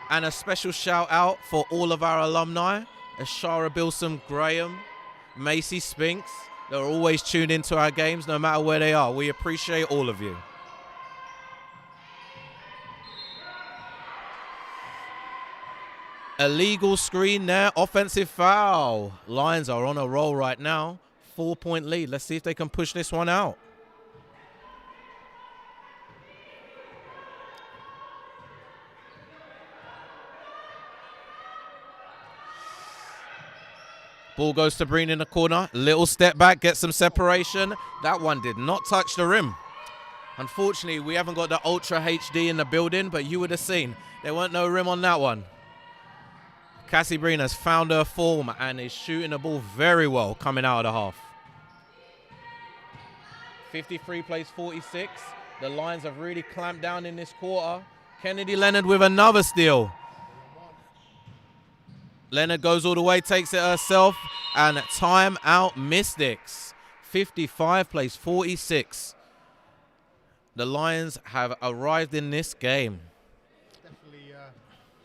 And a special shout out for all of our alumni, Ashara Bilson Graham, Macy Spinks. They're always tuned into our games no matter where they are. We appreciate all of you. Illegal screen there, offensive foul. Lions are on a roll right now. 4-point lead. Let's see if they can push this one out. Ball goes to Breen in the corner. Little step back, get some separation. That one did not touch the rim. Unfortunately, we haven't got the Ultra HD in the building, but you would have seen there weren't no rim on that one. Cassie Breen has found her form and is shooting the ball very well coming out of the half. 53 plays 46. The Lions have really clamped down in this quarter. Kennedy Leonard with another steal. Leonard goes all the way, takes it herself, and time out Mystics. 55 plays 46. The Lions have arrived in this game. Definitely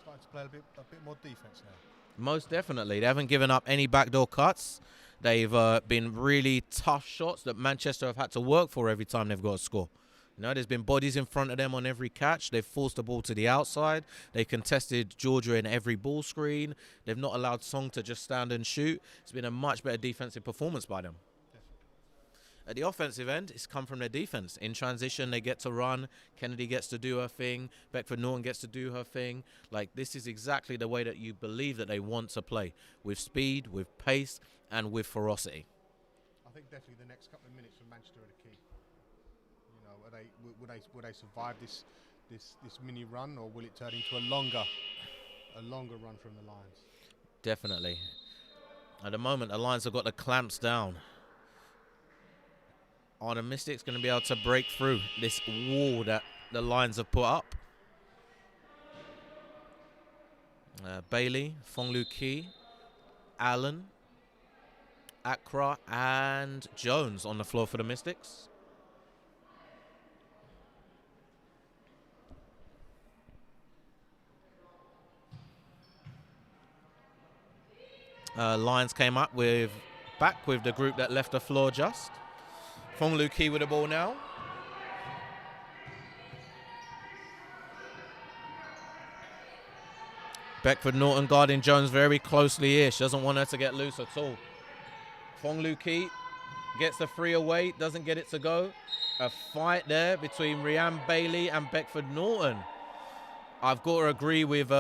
starting to play a bit more defense now. Most definitely. They haven't given up any backdoor cuts. They've been really tough shots that Manchester have had to work for every time they've got a score. You know, there's been bodies in front of them on every catch. They've forced the ball to the outside. They contested Georgia in every ball screen. They've not allowed Song to just stand and shoot. It's been a much better defensive performance by them. At the offensive end, it's come from their defense. In transition, they get to run. Kennedy gets to do her thing. Beckford Norton gets to do her thing. Like, this is exactly the way that you believe that they want to play. With speed, with pace, and with ferocity. I think definitely the next couple of minutes for Manchester are the key. You know, will they survive this mini run, or will it turn into a longer run from the Lions? Definitely. At the moment, the Lions have got the clamps down. Are the Mystics going to be able to break through this wall that the Lions have put up? Bailey, Fonglu Ki, Allen, Accra, and Jones on the floor for the Mystics. Lions came up back with the group that left the floor just. Fonglu Ki with the ball now. Beckford Norton guarding Jones very closely here. She doesn't want her to get loose at all. Fonglu Ki gets the free away, doesn't get it to go. A fight there between Rianne Bailey and Beckford Norton. I've got to agree with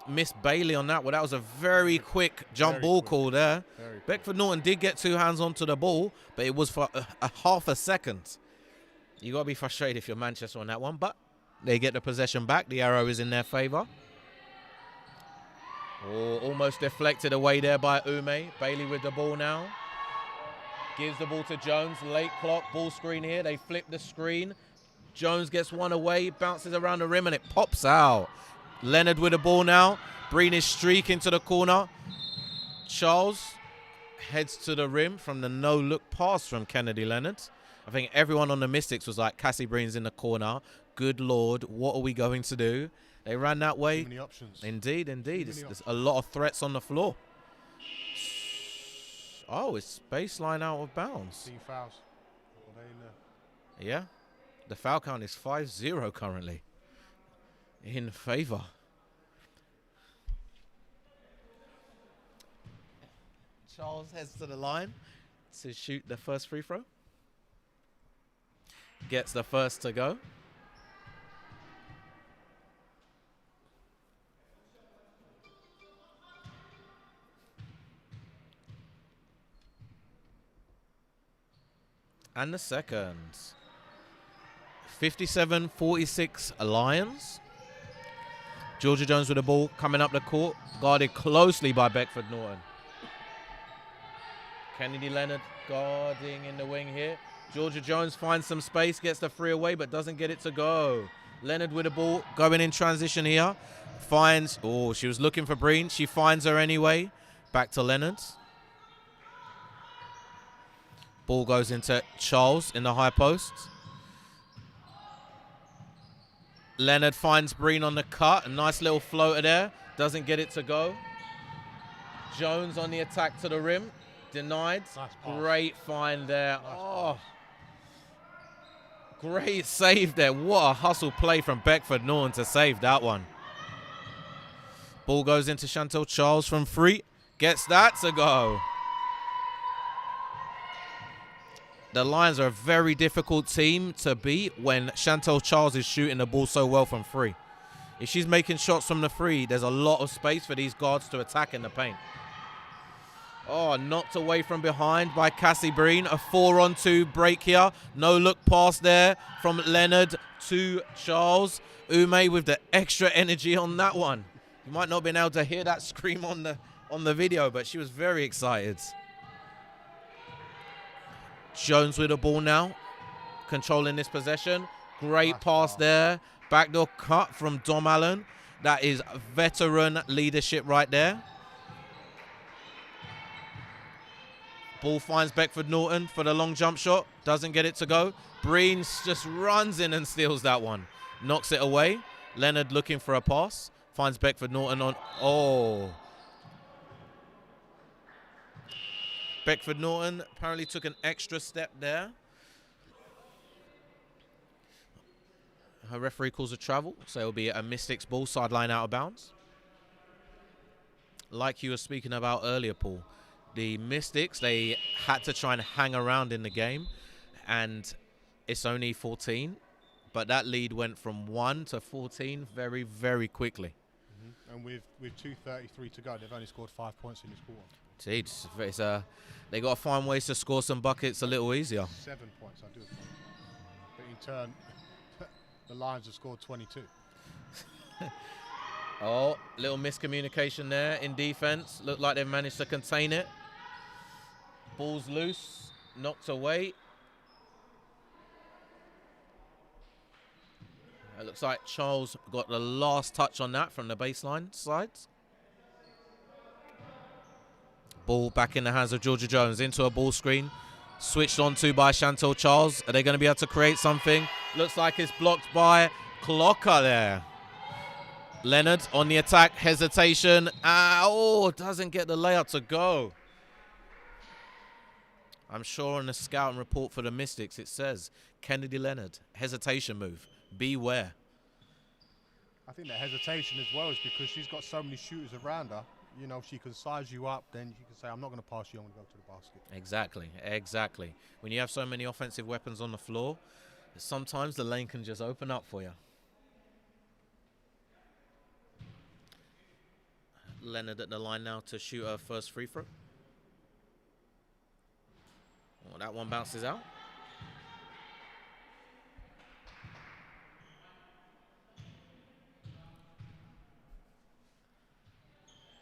Miss Bailey on that one. That was a very quick jump ball call there. Beckford Norton did get two hands onto the ball, but it was for a half a second. You got to be frustrated if you're Manchester on that one, but they get the possession back. The arrow is in their favor. Oh, almost deflected away there by Ume. Bailey with the ball now. Gives the ball to Jones. Late clock, ball screen here. They flip the screen. Jones gets one away, bounces around the rim, and it pops out. Leonard with the ball now. Breen is streaking to the corner. Charles heads to the rim from the no-look pass from Kennedy Leonard. I think everyone on the Mystics was like, Cassie Breen's in the corner. Good Lord, what are we going to do? They ran that way. Too many options. Indeed, indeed. There's a lot of threats on the floor. Oh, it's baseline out of bounds. 15 fouls. Yeah. The foul count is 5-0 currently in favor. Charles heads to the line to shoot the first free throw. Gets the first to go. And the second. 57-46 Lions. Georgia Jones with the ball coming up the court, guarded closely by Beckford Norton. Kennedy Leonard guarding in the wing here. Georgia Jones finds some space, gets the three away, but doesn't get it to go. Leonard with the ball, going in transition here. Finds, oh, she was looking for Breen. She finds her anyway. Back to Leonard. Ball goes into Charles in the high post. Leonard finds Breen on the cut. A nice little floater there. Doesn't get it to go. Jones on the attack to the rim. Denied. Nice Great find there. Nice Oh, great save there. What a hustle play from Beckford Norton to save that one. Ball goes into Chantel Charles from free. Gets that to go. The Lions are a very difficult team to beat when Chantel Charles is shooting the ball so well from free. If she's making shots from the free, there's a lot of space for these guards to attack in the paint. Oh, knocked away from behind by Cassie Breen. A 4-on-2 break here. No look pass there from Leonard to Charles. Ume with the extra energy on that one. You might not have been able to hear that scream on the video, but she was very excited. Jones with the ball now, controlling this possession. Great pass there. Backdoor cut from Dom Allen. That is veteran leadership right there. Ball finds Beckford Norton for the long jump shot. Doesn't get it to go. Breen just runs in and steals that one. Knocks it away. Leonard looking for a pass. Finds Beckford Norton on... Oh. Beckford Norton apparently took an extra step there. Her referee calls a travel, so it'll be a Mystics ball, sideline out of bounds. Like you were speaking about earlier, Paul, the Mystics, they had to try and hang around in the game, and it's only 14, but that lead went from 1 to 14 very, very quickly. And with 2:33 to go, they've only scored 5 points in this quarter. Indeed, they got to find ways to score some buckets a little easier. 7 points, I do think. But in turn, the Lions have scored 22. Oh, little miscommunication there in defense. Looked like they've managed to contain it. Ball's loose, knocked away. It looks like Charles got the last touch on that from the baseline side. Ball back in the hands of Georgia Jones into a ball screen. Switched onto by Chantel Charles. Are they going to be able to create something? Looks like it's blocked by Clocker there. Leonard on the attack. Hesitation. Oh, doesn't get the layup to go. I'm sure on the scouting report for the Mystics it says Kennedy Leonard. Hesitation move. Beware. I think the hesitation as well is because she's got so many shooters around her. You know, she can size you up, then you can say, I'm not going to pass you, I'm going to go to the basket. Exactly, exactly. When you have so many offensive weapons on the floor, sometimes the lane can just open up for you. Leonard at the line now to shoot her first free throw. Oh, that one bounces out.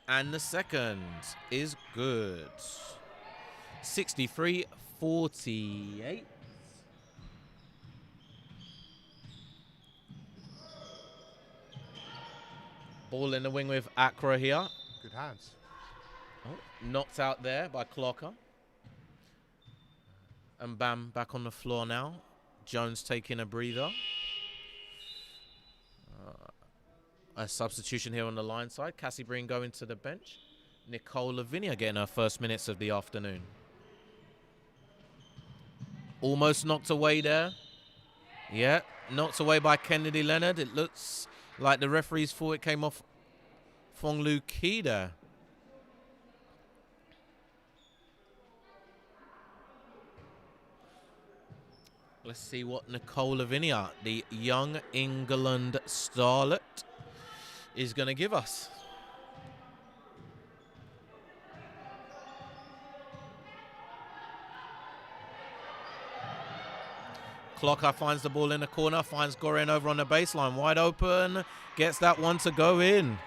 And the second is good. 63-48. Ball in the wing with Accra here. Good hands. Oh, knocked out there by Clocker. And Bam back on the floor now. Jones taking a breather. A substitution here on the line side. Cassie Breen going to the bench. Nicole Lavinia getting her first minutes of the afternoon. Almost knocked away there. Yeah, knocked away by Kennedy Leonard. It looks like the referees thought it came off Fong Lu Ki there. Let's see what Nicole Lavinia, the young England starlet, is going to give us. Clocker finds the ball in the corner, finds Gorian over on the baseline, wide open, gets that one to go in.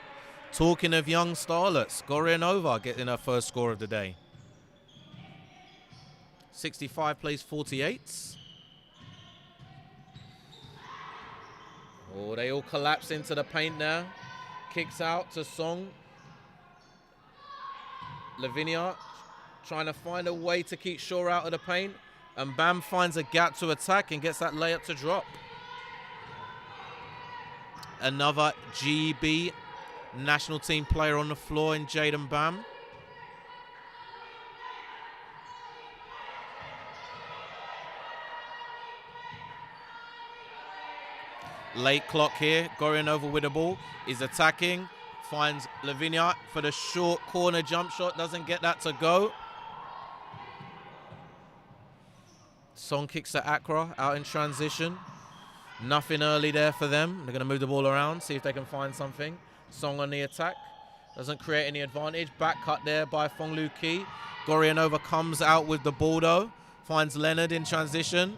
Talking of young starlets, Gorian over getting her first score of the day. 65 plays 48. Oh, they all collapse into the paint now. Kicks out to Song. Lavinia trying to find a way to keep Shaw out of the paint. And Bam finds a gap to attack and gets that layup to drop. Another GB national team player on the floor in Jaden Bam. Late clock here. Gorian over with the ball. Is attacking. Finds Lavinia for the short corner jump shot. Doesn't get that to go. Song kicks to Accra out in transition. Nothing early there for them. They're going to move the ball around, see if they can find something. Song on the attack. Doesn't create any advantage. Back cut there by Fong Lu Ki. Gorian over comes out with the ball though. Finds Leonard in transition.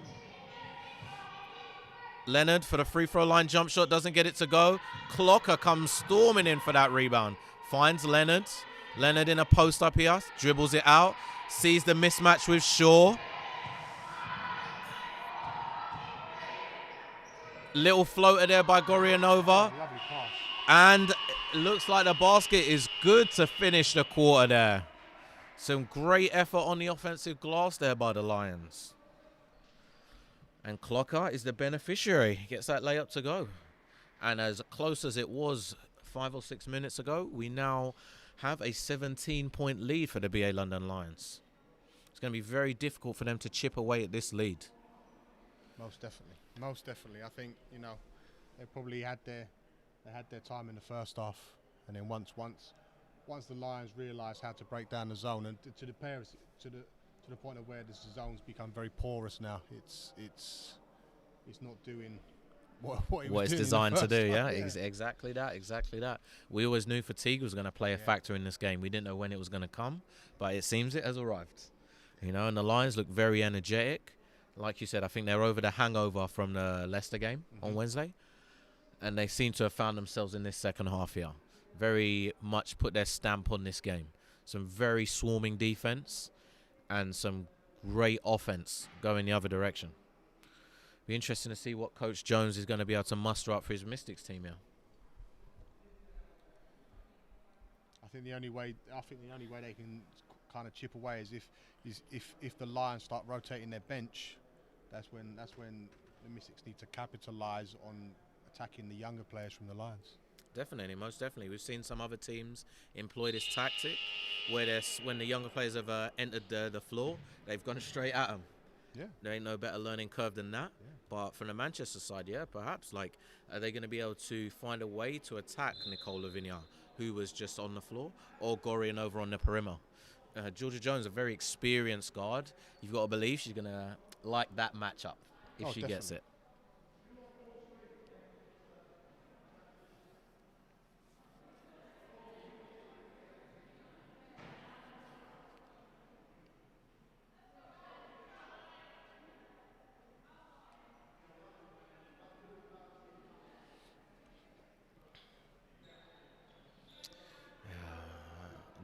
Leonard for the free throw line jump shot. Doesn't get it to go. Clocker comes storming in for that rebound. Finds Leonard. Leonard in a post up here. Dribbles it out. Sees the mismatch with Shaw. Little floater there by Gorianova. Lovely pass. And it looks like the basket is good to finish the quarter there. Some great effort on the offensive glass there by the Lions. And Clocker is the beneficiary. He gets that layup to go. And as close as it was 5 or 6 minutes ago, we now have a 17-point lead for the BA London Lions. It's going to be very difficult for them to chip away at this lead. Most definitely. Most definitely. I think, you know, they probably had their time in the first half, and then once the Lions realised how to break down the zone, and to the point of where the zone's become very porous now. It's not doing what it's designed to do. Yeah, Exactly that. We always knew fatigue was going to play a factor in this game. We didn't know when it was going to come, but it seems it has arrived. You know, and the Lions look very energetic. Like you said, I think they're over the hangover from the Leicester game on Wednesday. And they seem to have found themselves in this second half here. Very much put their stamp on this game. Some very swarming defense and some great offense going the other direction. Be interesting to see what Coach Jones is going to be able to muster up for his Mystics team here. I think the only way they can kind of chip away is if the Lions start rotating their bench. That's when the Mystics need to capitalise on attacking the younger players from the Lions. Definitely, most definitely. We've seen some other teams employ this tactic where when the younger players have entered the floor, they've gone straight at them. Yeah. There ain't no better learning curve than that. Yeah. But from the Manchester side, yeah, perhaps. Like, are they going to be able to find a way to attack Nicole Lavinia, who was just on the floor, or Gorian over on the perimeter? Georgia Jones, a very experienced guard. You've got to believe she's going to like that matchup if she definitely gets it.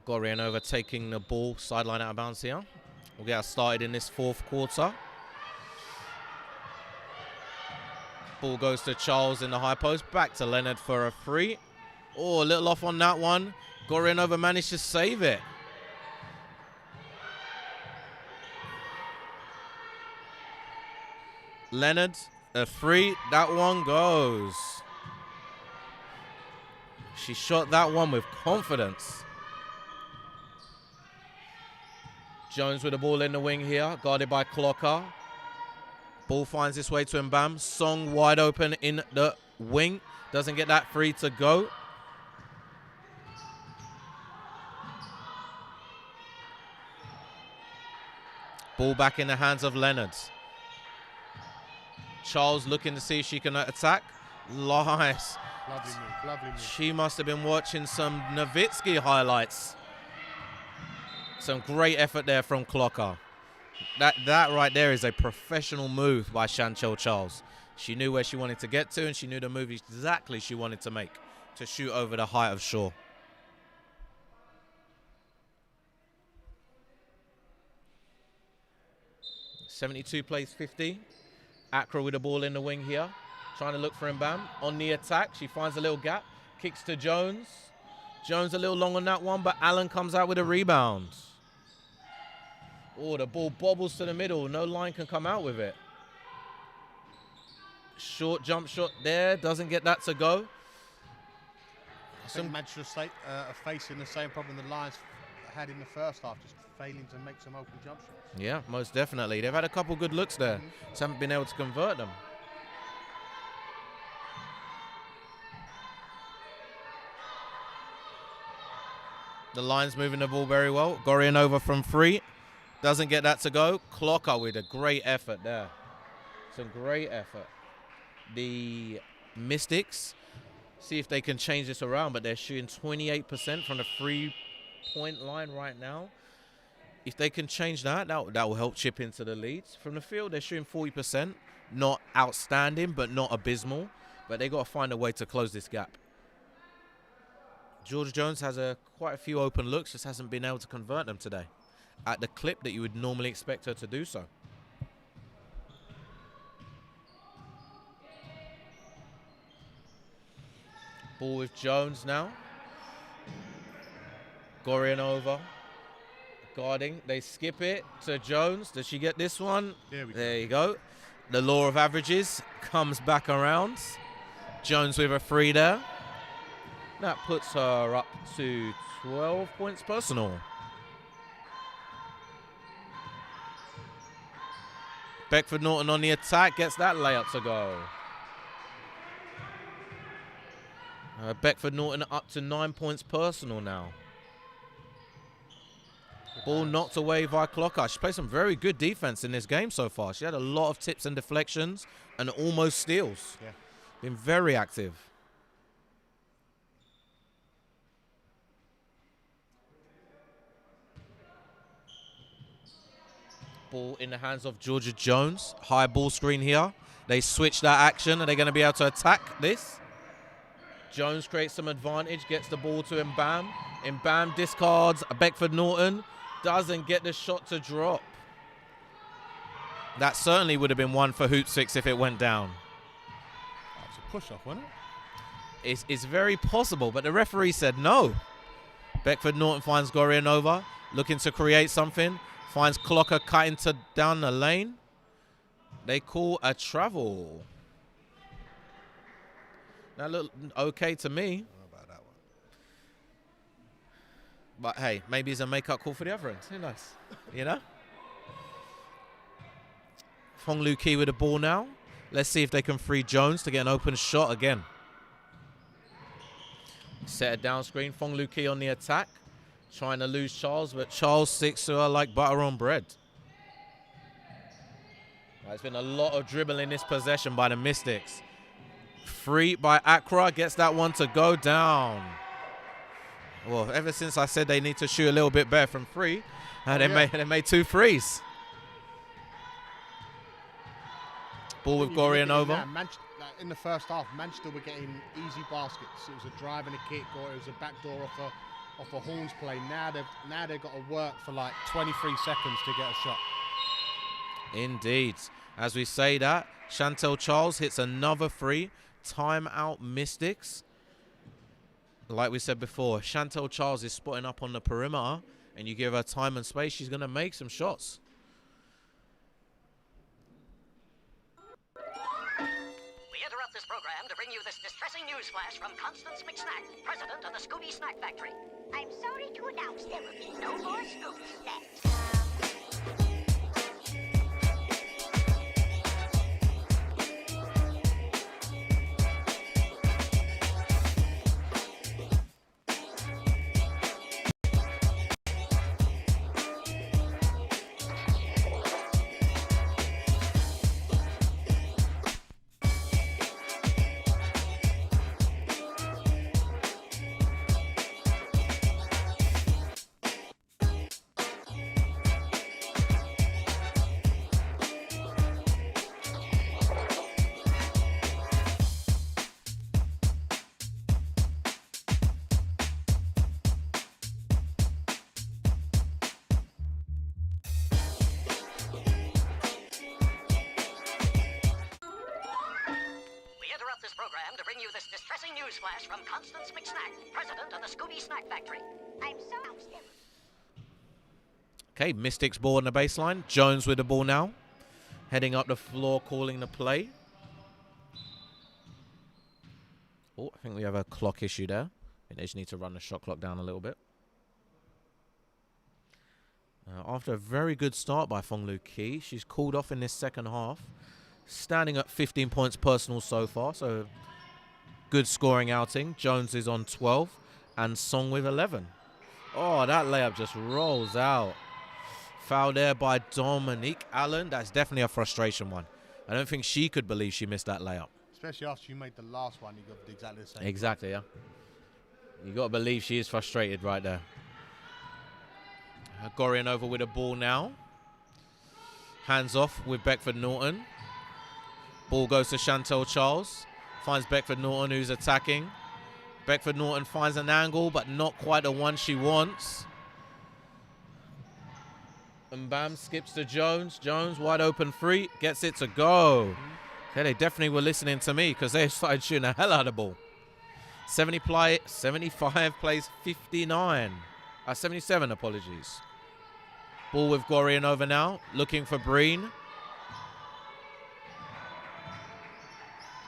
Gorian over taking the ball, sideline out of bounds here. We'll get us started in this fourth quarter. Ball goes to Charles in the high post. Back to Leonard for a free. Oh, a little off on that one. Gorian over managed to save it. Leonard, a free. That one goes. She shot that one with confidence. Jones with the ball in the wing here, guarded by Clocker. Ball finds its way to Mbam. Song wide open in the wing. Doesn't get that free to go. Ball back in the hands of Leonard. Charles looking to see if she can attack. Nice. Lovely move. She must have been watching some Nowitzki highlights. Some great effort there from Clocker. That right there is a professional move by Chantel Charles. She knew where she wanted to get to, and she knew the move exactly she wanted to make to shoot over the height of Shaw. .72 plays 50. Accra with the ball in the wing here. Trying to look for Mbam. On the attack, she finds a little gap. Kicks to Jones. Jones a little long on that one, but Allen comes out with a rebound. Oh, the ball bobbles to the middle. No line can come out with it. Short jump shot there. Doesn't get that to go. I think Manchester State are facing the same problem the Lions had in the first half, just failing to make some open jump shots. Yeah, most definitely. They've had a couple good looks there. Just haven't been able to convert them. The Lions moving the ball very well. Gorian over from 3. Doesn't get that to go. Clocker with a great effort there. Some great effort. The Mystics, see if they can change this around, but they're shooting 28% from the 3-point line right now. If they can change that will help chip into the leads. From the field, they're shooting 40%. Not outstanding, but not abysmal. But they got to find a way to close this gap. Georgia Jones has quite a few open looks, just hasn't been able to convert them today at the clip that you would normally expect her to do so. Ball with Jones now. Gorian over. Guarding. They skip it to Jones. Does she get this one? There you go. The law of averages comes back around. Jones with a 3 there. That puts her up to 12 points personal. Beckford Norton on the attack, gets that layup to go. Beckford Norton up to 9 points personal now. Ball knocked away by Clocker. She played some very good defense in this game so far. She had a lot of tips and deflections and almost steals. Yeah. Been very active. Ball in the hands of Georgia Jones. High ball screen here. They switch that action. Are they going to be able to attack this? Jones creates some advantage, gets the ball to Mbam. Mbam discards Beckford Norton. Doesn't get the shot to drop. That certainly would have been one for Hoop 6 if it went down. That was a push-off, wasn't it? It's very possible, but the referee said no. Beckford Norton finds Gorian over, looking to create something. Finds Clocker cutting down the lane. They call a travel. That looked okay to me. I don't know about that one. But hey, maybe it's a make-up call for the other end. Who knows? You know? Fong Lu Ki with the ball now. Let's see if they can free Jones to get an open shot again. Set a down screen. Fong Lu Ki on the attack. Trying to lose Charles, but Charles sticks to her like butter on bread. There's been a lot of dribbling in this possession by the Mystics. Free by Accra, gets that one to go down. Well, ever since I said they need to shoot a little bit better from 3, they made 2 threes. Ball with Gorian over. In the first half, Manchester were getting easy baskets. It was a drive and a kick, or it was a backdoor off a Horns play. Now they've got to work for like 23 seconds to get a shot. Indeed. As we say that, Chantel Charles hits another 3. Timeout Mystics. Like we said before, Chantel Charles is spotting up on the perimeter, and you give her time and space, she's going to make some shots. We interrupt this program to bring you this distressing news flash from Constance McSnack, president of the Scooby Snack Factory. I'm sorry to announce there will be no more scoops left. bring you this distressing news flash from Constance McSnack, president of the Scooby Snack Factory. I'm so outstanding. Okay, Mystics ball on the baseline. Jones with the ball now. Heading up the floor, calling the play. Oh, I think we have a clock issue there. I think they just need to run the shot clock down a little bit. After a very good start by Fong Lu Ki, she's called off in this second half. Standing at 15 points personal so far, so good scoring outing. Jones is on 12 and Song with 11. Oh, that layup just rolls out. Foul there by Dominique Allen. That's definitely a frustration one. I don't think she could believe she missed that layup. Especially after you made the last one, you got exactly the same. Exactly, yeah. You got to believe she is frustrated right there. Gorian over with a ball now. Hands off with Beckford Norton. Ball goes to Chantel Charles. Finds Beckford Norton, who's attacking. Beckford Norton finds an angle, but not quite the one she wants. And bam, skips to Jones. Jones, wide open free, gets it to go. Okay, they definitely were listening to me because they started shooting the hell out of the ball. 75 plays 59. 77, apologies. Ball with Gorian over now, looking for Breen.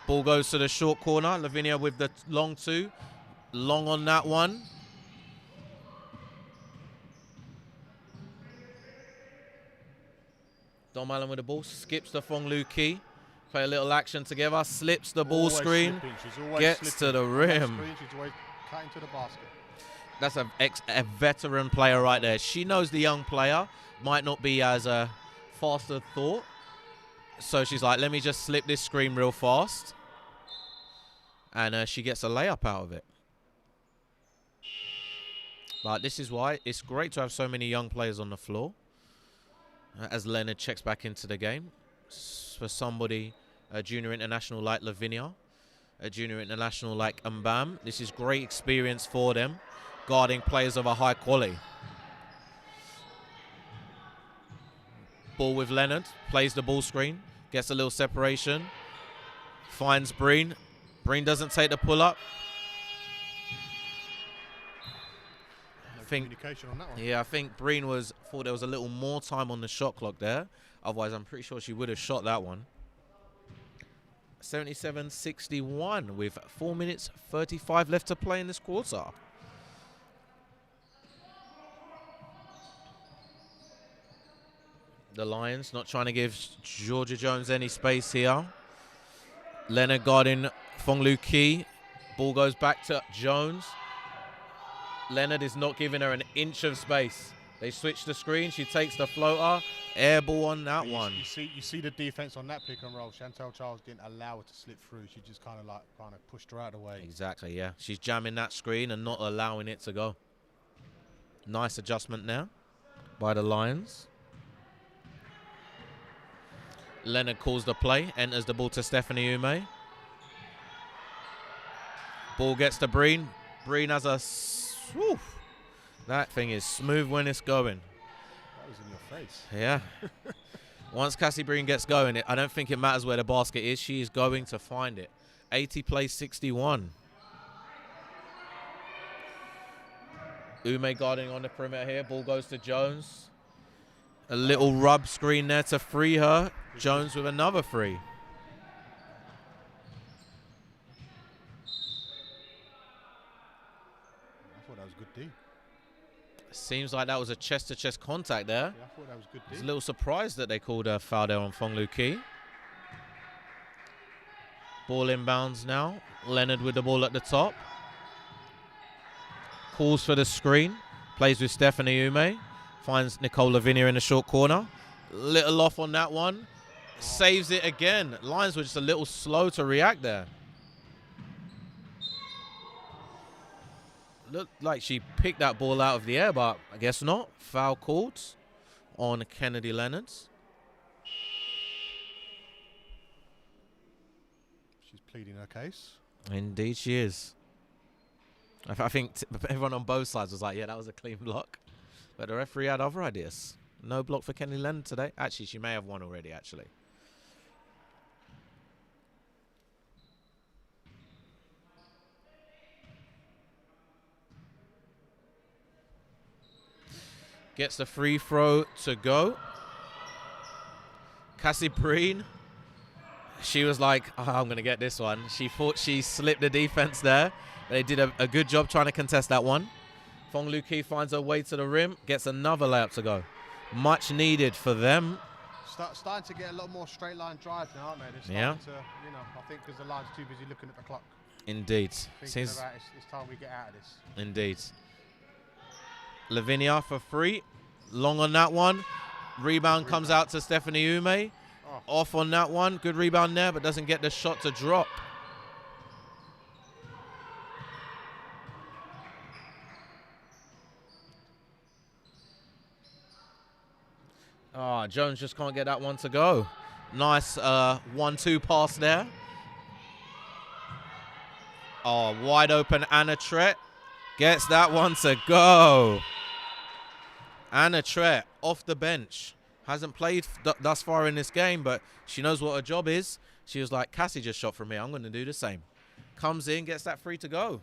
Ball goes to the short corner. Lavinia with the long two. Long on that one. Dom Allen with the ball. Skips to Fong Lu Ki. Play a little action together. Slips the ball screen. Gets to the rim. She's always cutting to the basket. That's a veteran player right there. She knows the young player might not be as fast as thought. So she's like, let me just slip this screen real fast. And she gets a layup out of it. But this is why it's great to have so many young players on the floor. As Leonard checks back into the game. For somebody, a junior international like Lavinia, a junior international like Mbam. This is great experience for them, guarding players of a high quality. Ball with Leonard, plays the ball screen, gets a little separation, finds Breen. Breen doesn't take the pull-up. Communication on that one. Yeah, I think Breen thought there was a little more time on the shot clock there. Otherwise, I'm pretty sure she would have shot that one. 77-61 with 4 minutes 35 left to play in this quarter. The Lions not trying to give Georgia Jones any space here. Leonard guarding Fong Lu Ki. Ball goes back to Jones. Leonard is not giving her an inch of space. They switch the screen. She takes the floater. Air ball on that one. You see the defense on that pick and roll. Chantel Charles didn't allow her to slip through. She just kind of pushed her out of the way. Exactly, yeah. She's jamming that screen and not allowing it to go. Nice adjustment now by the Lions. Leonard calls the play. Enters the ball to Stephanie Ume. Ball gets to Breen. Breen has a... Whew, that thing is smooth when it's going. That was in your face. Yeah. Once Cassie Breen gets going, I don't think it matters where the basket is. She is going to find it. 80 plays 61. Ume guarding on the perimeter here. Ball goes to Jones. A little rub screen there to free her. Jones with another free. I thought that was good D. Seems like that was a chest-to-chest contact there. Yeah, I thought that was good D. I was a little surprised that they called a foul there on Fong Lu Ki. Ball inbounds now. Leonard with the ball at the top. Calls for the screen. Plays with Stephanie Ume. Finds Nicole Lavinia in the short corner. Little off on that one. Saves it again. Lions were just a little slow to react there. Looked like she picked that ball out of the air, but I guess not. Foul called on Kennedy Leonards. She's pleading her case. Indeed she is. I think everyone on both sides was like, yeah, that was a clean block. But the referee had other ideas. No block for Kennedy Leonard today. Actually, she may have one already, actually. Gets the free throw to go. Cassie Breen, she was like, oh, I'm going to get this one. She thought she slipped the defense there. They did a good job trying to contest that one. Fong Lu Ki finds her way to the rim, gets another layup to go. Much needed for them. Starting to get a lot more straight line drives now, aren't they? They're starting to, you know, I think because the line's too busy looking at the clock. Indeed. Thinking about it's time we get out of this. Indeed. Lavinia for free. Long on that one. Rebound comes out to Stephanie Ume. Oh. Off on that one. Good rebound there, but doesn't get the shot to drop. Jones just can't get that one to go. Nice 1-2 pass there. Wide open Anna Trett gets that one to go. Anna Trett off the bench. Hasn't played thus far in this game, but she knows what her job is. She was like, Cassie just shot from here. I'm going to do the same. Comes in, gets that free to go.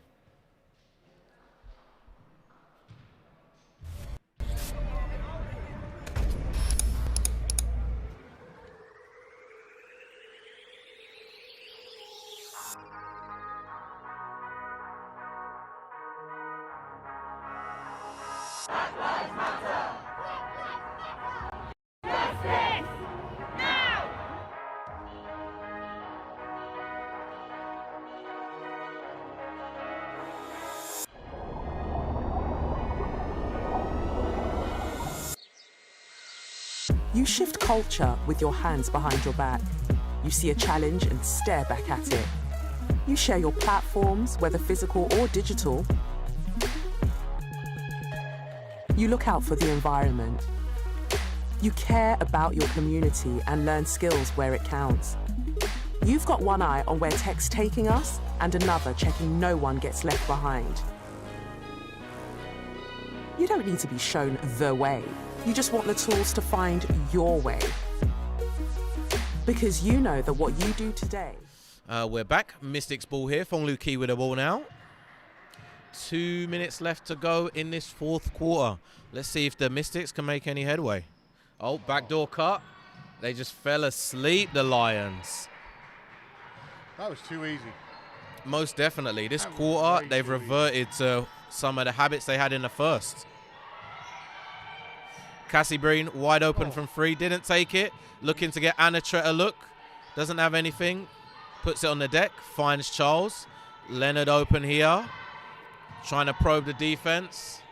You shift culture with your hands behind your back. You see a challenge and stare back at it. You share your platforms, whether physical or digital. You look out for the environment. You care about your community and learn skills where it counts. You've got one eye on where tech's taking us and another checking no one gets left behind. You don't need to be shown the way. You just want the tools to find your way. Because you know that what you do today... We're back. Mystics ball here. Fong Lu Ki with the ball now. 2 minutes left to go in this fourth quarter. Let's see if the Mystics can make any headway. Backdoor cut. They just fell asleep, the Lions. That was too easy. Most definitely. This quarter, they've reverted to some of the habits they had in the first. Cassie Breen wide open from free. Didn't take it. Looking to get Anna Trett a look. Doesn't have anything. Puts it on the deck. Finds Charles. Leonard open here. Trying to probe the defense.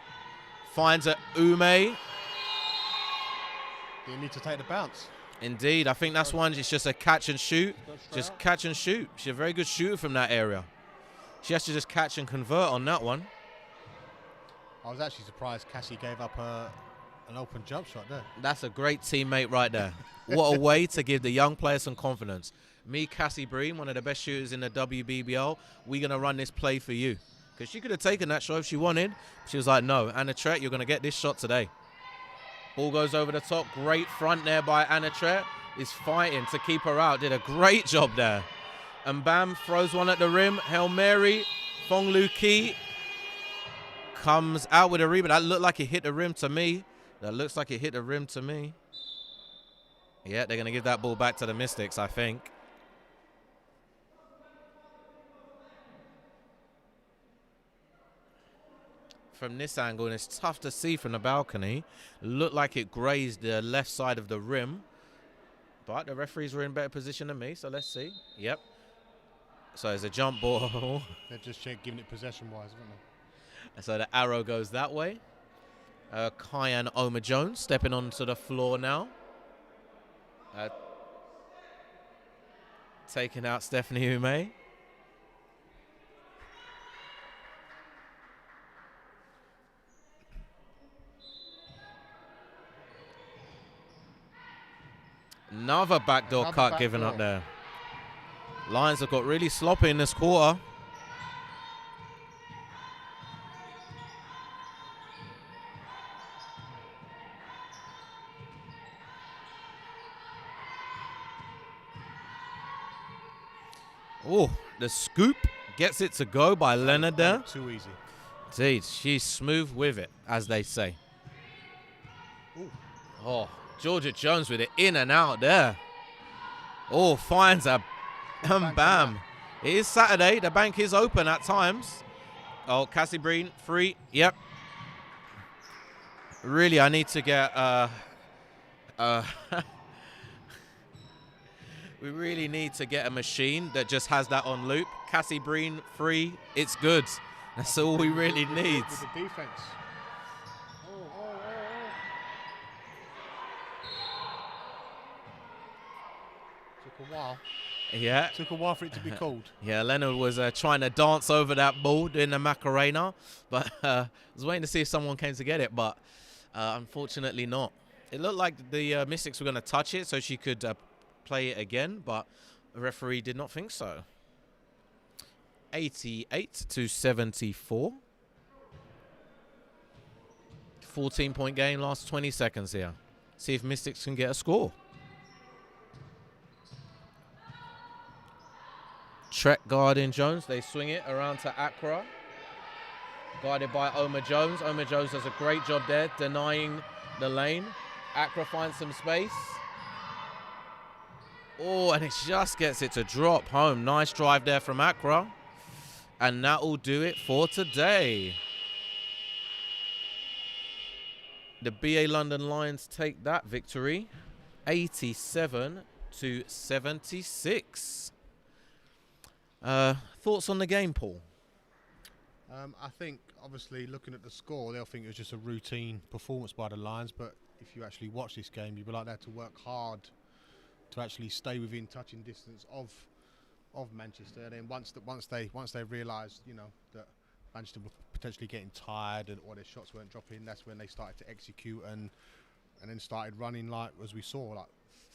Finds a Ume. You need to take the bounce. Indeed. I think that's one. It's just a catch and shoot. Just catch and shoot. She's a very good shooter from that area. She has to just catch and convert on that one. I was actually surprised Cassie gave up an open jump shot there. That's a great teammate right there. What a way to give the young players some confidence. Me, Cassie Breen, one of the best shooters in the WBBL, we're going to run this play for you. Because she could have taken that shot if she wanted. She was like, no, Anna Trett, you're going to get this shot today. Ball goes over the top. Great front there by Anna Trett. Is fighting to keep her out. Did a great job there. And bam, throws one at the rim. Hail Mary. Fong Lu Ki comes out with a rebound. That looked like it hit the rim to me. That looks like it hit the rim to me. Yeah, they're going to give that ball back to the Mystics, I think. From this angle, and it's tough to see from the balcony, looked like it grazed the left side of the rim. But the referees were in better position than me, so let's see. Yep. So there's a jump ball. They're just giving it possession-wise, haven't they? So the arrow goes that way. Kyan Oma-Jones stepping onto the floor now. Taking out Stephanie Ume. Another backdoor cut given up there. Lions have got really sloppy in this quarter. Oh, the scoop gets it to go by Leonard there. Too easy. Indeed, she's smooth with it, as they say. Oh, Georgia Jones with it in and out there. Oh, finds a bam. It is Saturday. The bank is open at times. Oh, Cassie Breen, free. Yep. Really, I need to get... we really need to get a machine that just has that on loop. Cassie Breen, free. It's good. That's all we really need. With the defense. Took a while. Yeah. Took a while for it to be called. Yeah, Leonard was trying to dance over that ball doing the Macarena, but I was waiting to see if someone came to get it, but unfortunately not. It looked like the Mystics were going to touch it so she could play it again, but the referee did not think so. 88-74. 14-point game, last 20 seconds here. See if Mystics can get a score. Trek guarding Jones. They swing it around to Accra. Guarded by Omar Jones. Omar Jones does a great job there, denying the lane. Accra finds some space. Oh, and it just gets it to drop home. Nice drive there from Accra. And that will do it for today. The BA London Lions take that victory. 87-76. Thoughts on the game, Paul? I think, obviously, looking at the score, they'll think it was just a routine performance by the Lions. But if you actually watch this game, you'll be like, they had to work hard to actually stay within touching distance of Manchester. And then once they realised, you know, that Manchester were potentially getting tired or their shots weren't dropping, that's when they started to execute and then started running, like as we saw, like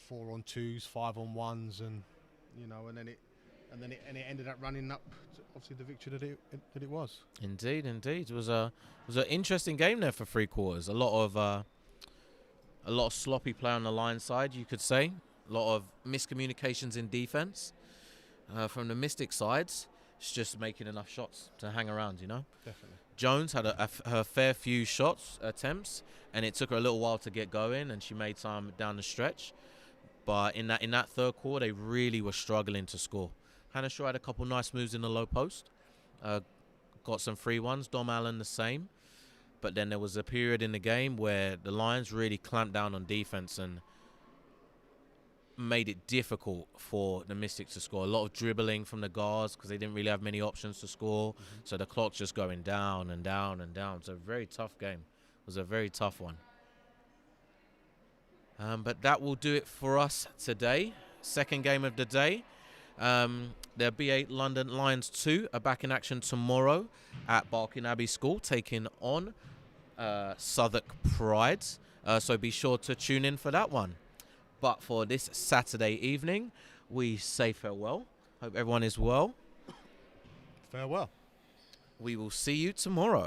4-on-2s, 5-on-1s, and you know, and then it ended up running up to obviously the victory that it was. Indeed. It was an interesting game there for three quarters. A lot of sloppy play on the line side, you could say. A lot of miscommunications in defense. From the Mystic sides, it's just making enough shots to hang around, you know. Definitely. Jones had her fair few attempts, and it took her a little while to get going, and she made some down the stretch. But in that third quarter, they really were struggling to score. Hannah Shaw had a couple nice moves in the low post. Got some free ones. Dom Allen the same. But then there was a period in the game where the Lions really clamped down on defense and made it difficult for the Mystics to score. A lot of dribbling from the guards because they didn't really have many options to score. Mm-hmm. So the clock's just going down and down and down. It's a very tough game. It was a very tough one. But that will do it for us today. Second game of the day. The B8 London Lions 2 are back in action tomorrow at Barking Abbey School, taking on Southwark Pride. So be sure to tune in for that one. But for this Saturday evening, we say farewell. Hope everyone is well. Farewell. We will see you tomorrow.